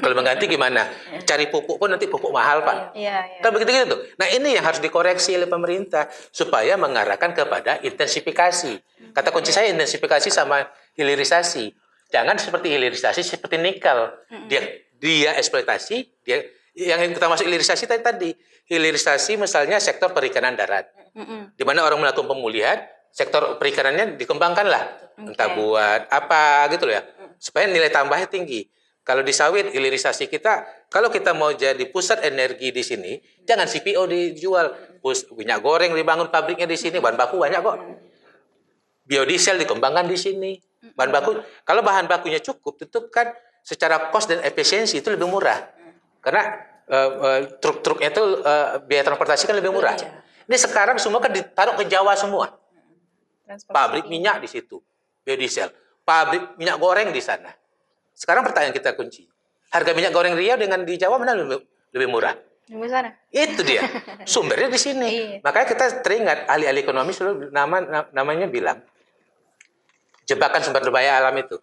Kalau mengganti gimana? Cari pupuk pun nanti pupuk mahal, Pak. Iya. Kan begitu gitu tuh. Nah, ini yang harus dikoreksi oleh pemerintah supaya mengarahkan kepada intensifikasi. Kata kunci saya intensifikasi sama hilirisasi. Jangan seperti hilirisasi seperti nikel. Dia eksploitasi, dia yang kita masuk hilirisasi tadi. Hilirisasi misalnya sektor perikanan darat. Di mana orang melakukan pemulihan, sektor perikanannya dikembangkanlah. Entah buat apa gitu loh ya. Supaya nilai tambahnya tinggi. Kalau di sawit, hilirisasi kita, kalau kita mau jadi pusat energi di sini, jangan CPO dijual. Minyak goreng dibangun pabriknya di sini, bahan baku banyak kok. Biodiesel dikembangkan di sini. Bahan baku, kalau bahan bakunya cukup, tentu kan secara cost dan efisiensi itu lebih murah. Karena truk-truknya itu biaya transportasi kan lebih murah. Ini sekarang semua kan ditaruh ke Jawa semua. Pabrik minyak di situ, biodiesel. Pabrik minyak goreng di sana. Sekarang pertanyaan kita kunci. Harga minyak goreng Riau dengan di Jawa mana lebih murah? Di sana. Itu dia. Sumbernya di sini. Makanya kita teringat ahli-ahli ekonomi selalu namanya bilang jebakan sumber daya alam itu.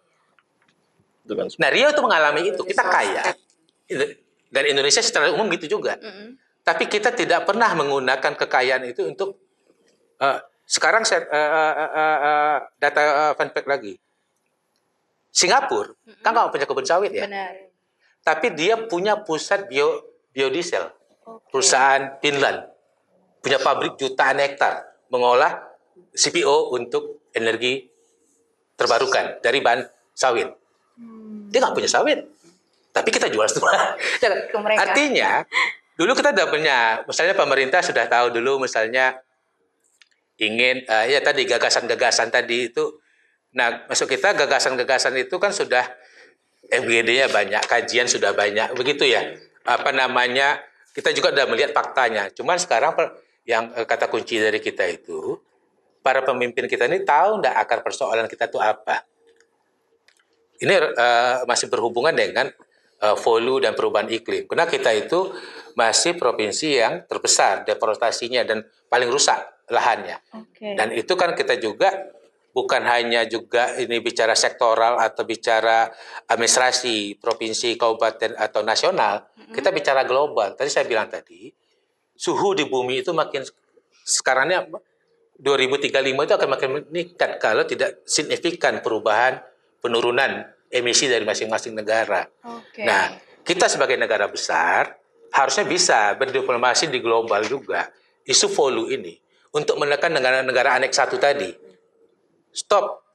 Nah, Riau itu mengalami itu. Kita kaya. Dan Indonesia secara umum gitu juga. Tapi kita tidak pernah menggunakan kekayaan itu untuk sekarang data fun fact lagi. Singapura kan nggak punya kebun sawit ya. Benar. Tapi dia punya pusat biodiesel. Perusahaan Finland punya pabrik jutaan hektar mengolah CPO untuk energi terbarukan dari bahan sawit. Dia nggak punya sawit, tapi kita jual semua. Artinya, dulu kita udah punya, misalnya pemerintah sudah tahu dulu, misalnya ingin, ya tadi gagasan-gagasan tadi itu. Nah, masuk kita gagasan-gagasan itu kan sudah FGD-nya banyak, kajian sudah banyak, begitu ya. Apa namanya? Kita juga sudah melihat faktanya. Cuman sekarang yang kata kunci dari kita itu, para pemimpin kita ini tahu enggak akar persoalan kita itu apa? Ini masih berhubungan dengan volume dan perubahan iklim. Karena kita itu masih provinsi yang terbesar deforestasinya dan paling rusak lahannya. Dan itu kan kita juga bukan hanya juga ini bicara sektoral atau bicara administrasi provinsi, kabupaten atau nasional, kita bicara global. Tadi saya bilang tadi, suhu di bumi itu makin sekarangnya 2035 itu akan makin meningkat kalau tidak signifikan perubahan penurunan emisi dari masing-masing negara. Nah, kita sebagai negara besar harusnya bisa berdiplomasi di global juga isu volume ini untuk menekan negara-negara aneks satu tadi. Stop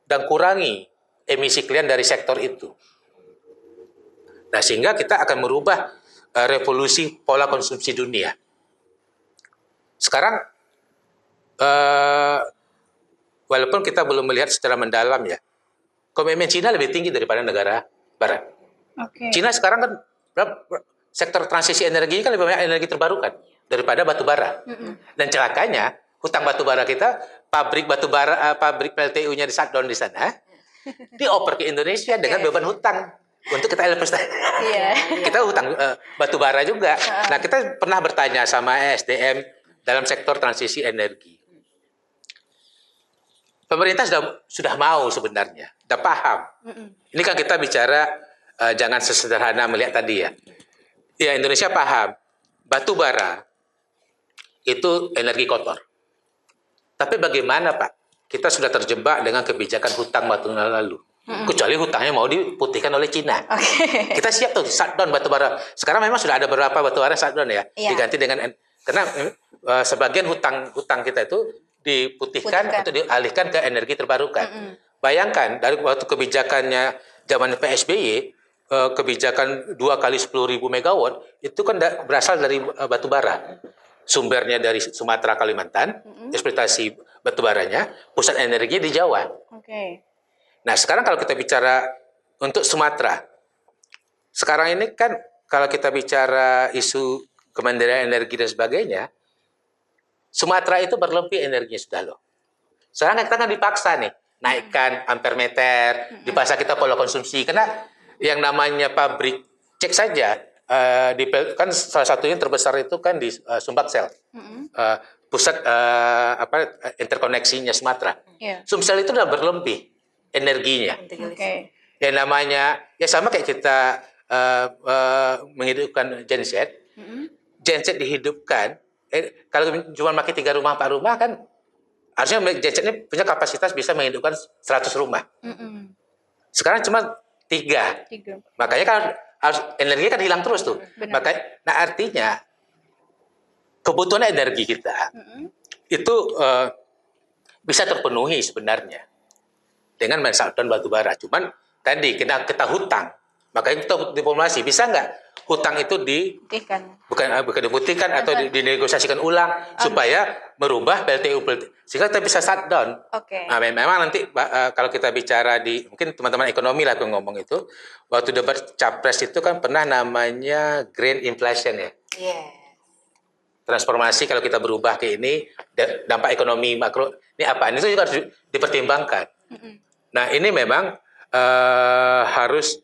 dan kurangi emisi kalian dari sektor itu. Nah, sehingga kita akan merubah revolusi pola konsumsi dunia. Sekarang walaupun kita belum melihat secara mendalam ya, komitmen Cina lebih tinggi daripada negara Barat. Cina sekarang kan sektor transisi energi kan lebih banyak energi terbarukan daripada batu bara. Dan celakanya hutang batu bara kita, pabrik batu bara, pabrik PLTU-nya di shutdown di sana, dioper ke Indonesia dengan beban hutang untuk kita investasi. Kita hutang batu bara juga. Nah, kita pernah bertanya sama SDM dalam sektor transisi energi. Pemerintah sudah mau sebenarnya, sudah paham. Ini kan kita bicara jangan sesederhana melihat tadi ya. Ya, Indonesia paham batu bara itu energi kotor. Tapi bagaimana Pak? Kita sudah terjebak dengan kebijakan hutang batu lalu. Kecuali hutangnya mau diputihkan oleh Cina. Kita siap tuh shutdown batu bara. Sekarang memang sudah ada beberapa batu bara shutdown ya, diganti dengan karena sebagian hutang kita itu diputihkan untuk dialihkan ke energi terbarukan. Bayangkan dari waktu kebijakannya zaman PSBY, kebijakan 2 kali 10.000 megawatt itu kan berasal dari batu bara. Sumbernya dari Sumatera, Kalimantan, eksploitasi batu baranya, pusat energi di Jawa. Nah, sekarang kalau kita bicara untuk Sumatera, sekarang ini kan kalau kita bicara isu Kementerian Energi dan sebagainya, Sumatera itu berlebih energinya sudah loh. Sekarang kita kan dipaksa nih, naikkan ampere meter, dipaksa kita pola konsumsi. Karena yang namanya pabrik, cek saja, kan salah satunya terbesar itu kan di Sumbaksel, pusat interkoneksinya Sumatera. Iya. Sumsel itu udah berlebih energinya. Oke. Yang namanya, ya sama kayak kita menghidupkan genset, genset dihidupkan, kalau cuma pakai 3 rumah, 4 rumah kan, harusnya genset ini punya kapasitas bisa menghidupkan 100 rumah. Sekarang cuma 3. Makanya kan harus energi kan hilang terus tuh. Benar. Makanya, nah artinya kebutuhan energi kita itu bisa terpenuhi sebenarnya dengan men-shutdown batu bara. Cuman tadi kita hutang, makanya kita diplomasi. Bisa nggak hutang itu bukan diputihkan atau dinegosiasikan ulang supaya merubah PLTU sehingga kita bisa shutdown. Oke. Nah, memang nanti kalau kita bicara mungkin teman-teman ekonomi lah yang ngomong itu, waktu debat capres itu kan pernah namanya green inflation ya. Transformasi kalau kita berubah ke ini, dampak ekonomi makro ini apa? Ini juga harus dipertimbangkan. Nah ini memang harus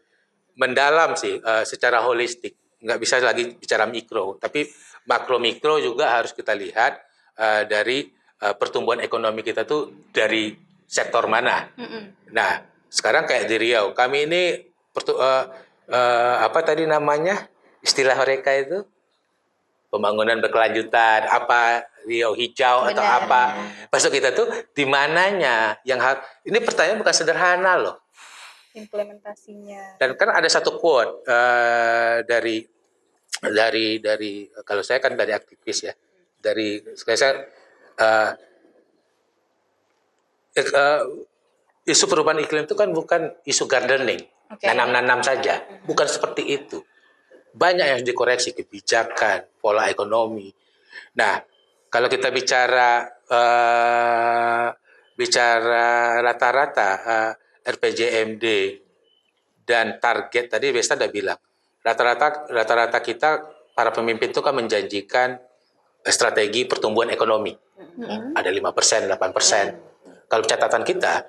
mendalam sih secara holistik. Nggak bisa lagi bicara mikro, tapi makro mikro juga harus kita lihat dari pertumbuhan ekonomi kita tuh dari sektor mana. Nah sekarang kayak di Riau, kami ini apa tadi namanya istilah mereka itu pembangunan berkelanjutan, apa Riau hijau atau apa. Maksud kita tuh di mananya yang ini pertanyaan bukan sederhana loh. Implementasinya. Dan kan ada satu quote dari kalau saya kan dari aktivis ya, dari saya isu perubahan iklim itu kan bukan isu gardening, nanam-nanam saja, bukan seperti itu. Banyak yang harus dikoreksi, kebijakan, pola ekonomi. Nah, kalau kita bicara rata-rata RPJMD dan target tadi Besta udah bilang, rata-rata kita para pemimpin itu kan menjanjikan strategi pertumbuhan ekonomi. Ada 5%, 8%. Kalau catatan kita,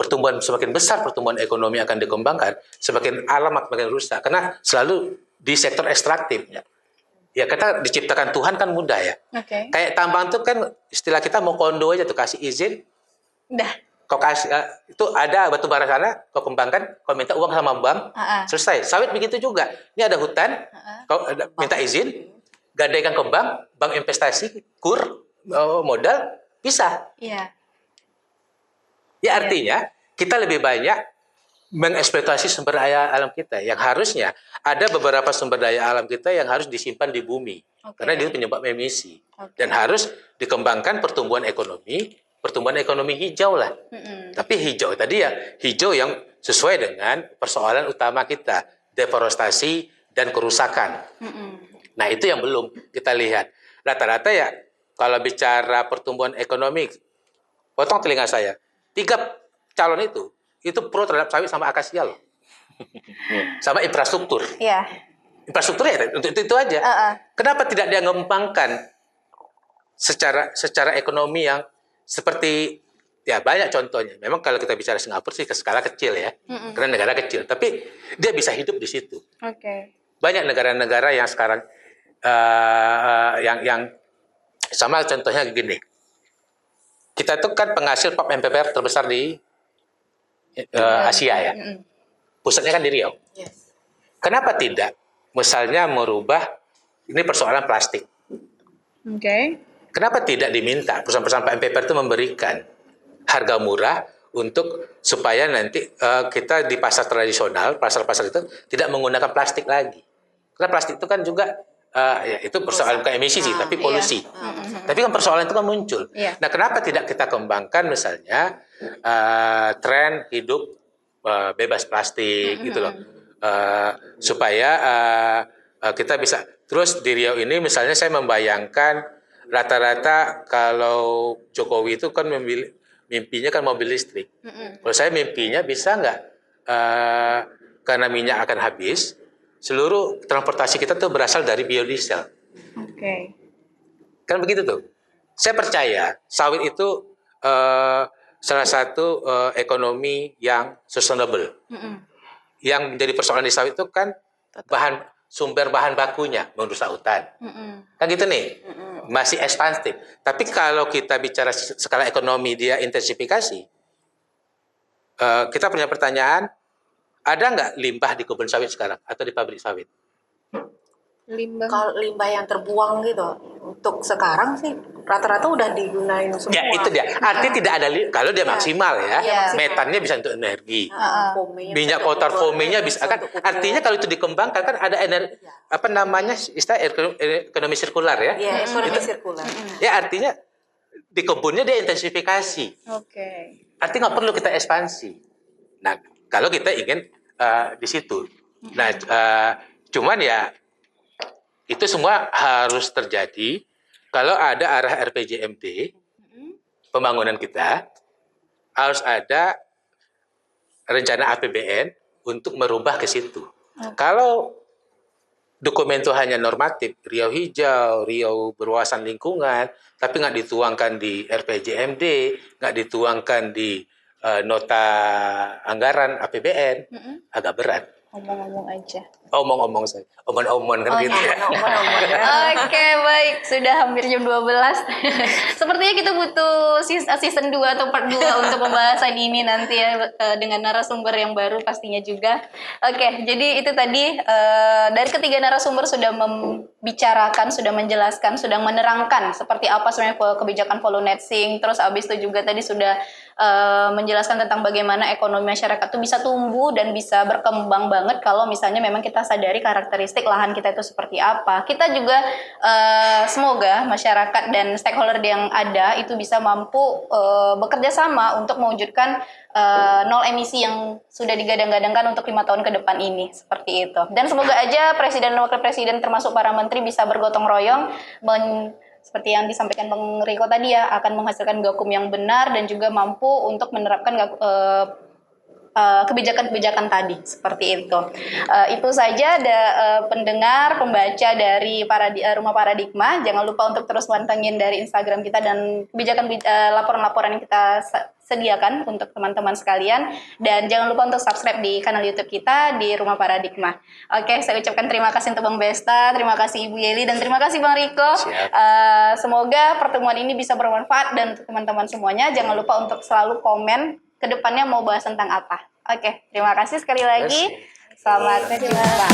pertumbuhan semakin besar pertumbuhan ekonomi akan dikembangkan, semakin alam makin rusak karena selalu di sektor ekstraktif. Ya kita diciptakan Tuhan kan mudah ya. Kayak tambang itu kan istilah kita mau kondo aja tuh, kasih izin. Udah. Kau kasih itu ada batu bara sana, kau kembangkan, kau minta uang sama bank, selesai. Sawit begitu juga. Ini ada hutan, kau minta izin, gadaikan ke bank investasi, modal bisa. Iya. Ya artinya kita lebih banyak mengeksploitasi sumber daya alam kita yang harusnya ada beberapa sumber daya alam kita yang harus disimpan di bumi karena dia penyebab emisi dan harus dikembangkan pertumbuhan ekonomi hijau lah. Tapi hijau tadi ya hijau yang sesuai dengan persoalan utama kita, deforestasi dan kerusakan. Nah itu yang belum kita lihat. Rata-rata ya kalau bicara pertumbuhan ekonomi, potong telinga saya, 3 calon itu pro terhadap sawit sama akasia loh. Sama infrastruktur. Iya. Infrastruktur ya itu aja. Kenapa tidak dia ngembangkan secara ekonomi yang seperti ya banyak contohnya. Memang kalau kita bicara Singapura sih ke skala kecil ya. Karena negara kecil, tapi dia bisa hidup di situ. Banyak negara-negara yang sekarang yang sama contohnya gini. Kita itu kan penghasil pop MPPR terbesar di Asia ya. Pusatnya kan di Riau. Kenapa tidak misalnya merubah ini persoalan plastik? Kenapa tidak diminta perusahaan-perusahaan MPPR itu memberikan harga murah untuk supaya nanti kita di pasar tradisional, pasar-pasar itu tidak menggunakan plastik lagi. Karena plastik itu kan juga ya itu persoalan bukan emisi sih, tapi polusi. Tapi kan persoalan itu kan muncul. Nah, kenapa tidak kita kembangkan misalnya tren hidup bebas plastik gitu loh, supaya kita bisa terus di Riau ini misalnya saya membayangkan rata-rata kalau Jokowi itu kan mimpinya kan mobil listrik. Kalau saya mimpinya bisa nggak karena minyak akan habis, seluruh transportasi kita tuh berasal dari biodiesel. Oke. Kan begitu tuh. Saya percaya sawit itu salah satu ekonomi yang sustainable. Yang menjadi persoalan di sawit itu kan sumber bahan bakunya merusak hutan. Kan gitu nih. Masih ekspansif. Tapi kalau kita bicara skala ekonomi dia intensifikasi, kita punya pertanyaan, ada nggak limbah di kebun sawit sekarang atau di pabrik sawit? Kalau limbah yang terbuang gitu, untuk sekarang sih rata-rata udah digunain semua. Ya itu dia. Artinya tidak ada kalau dia maksimal ya. Iya. Metannya bisa untuk energi. Fomenya Minyak bisa kotor untuk fomenya bisa kan. untuk Artinya kalau itu dikembangkan kan ada energi apa namanya istilah ekonomi sirkular ya. Iya, ekonomi sirkular. Ya artinya di kebunnya dia intensifikasi. Oke. Artinya nggak perlu kita ekspansi. Nah kalau kita ingin di situ. Nah cuman ya itu semua harus terjadi kalau ada arah RPJMD pembangunan kita, harus ada rencana APBN untuk merubah ke situ. Kalau dokumen itu hanya normatif, riau hijau, riau berwawasan lingkungan, tapi nggak dituangkan di RPJMD, nggak dituangkan di nota anggaran APBN, agak berat. Omong-omong aja. Omong-omong saya, omong-omong kan gitu ya. Oke, baik. Sudah hampir jam 12. Sepertinya kita butuh season 2 atau part 2 untuk pembahasan ini nanti ya, dengan narasumber yang baru pastinya juga. Oke, jadi itu tadi dari ketiga narasumber sudah membicarakan, sudah menjelaskan, sudah menerangkan seperti apa sebenarnya kebijakan follow net sink. Terus abis itu juga tadi sudah menjelaskan tentang bagaimana ekonomi masyarakat itu bisa tumbuh dan bisa berkembang banget kalau misalnya memang kita sadari karakteristik lahan kita itu seperti apa. Kita juga semoga masyarakat dan stakeholder yang ada itu bisa mampu bekerja sama untuk mewujudkan nol emisi yang sudah digadang-gadangkan untuk 5 tahun ke depan ini, seperti itu. Dan semoga aja Presiden dan Wakil Presiden termasuk para menteri bisa bergotong royong seperti yang disampaikan Bang Riko tadi ya, akan menghasilkan gakum yang benar dan juga mampu untuk menerapkan kebijakan-kebijakan tadi, seperti itu. Itu saja pendengar, pembaca dari Rumah Paradigma. Jangan lupa untuk terus pantengin dari Instagram kita dan kebijakan laporan-laporan yang kita sediakan untuk teman-teman sekalian. Dan jangan lupa untuk subscribe di kanal YouTube kita di Rumah Paradigma. Oke, saya ucapkan terima kasih untuk Bang Besta, terima kasih Ibu Yeli, dan terima kasih Bang Riko. Semoga pertemuan ini bisa bermanfaat dan untuk teman-teman semuanya. Jangan lupa untuk selalu komen ke depannya mau bahas tentang apa. Oke, terima kasih sekali lagi. Selamat berjumpa.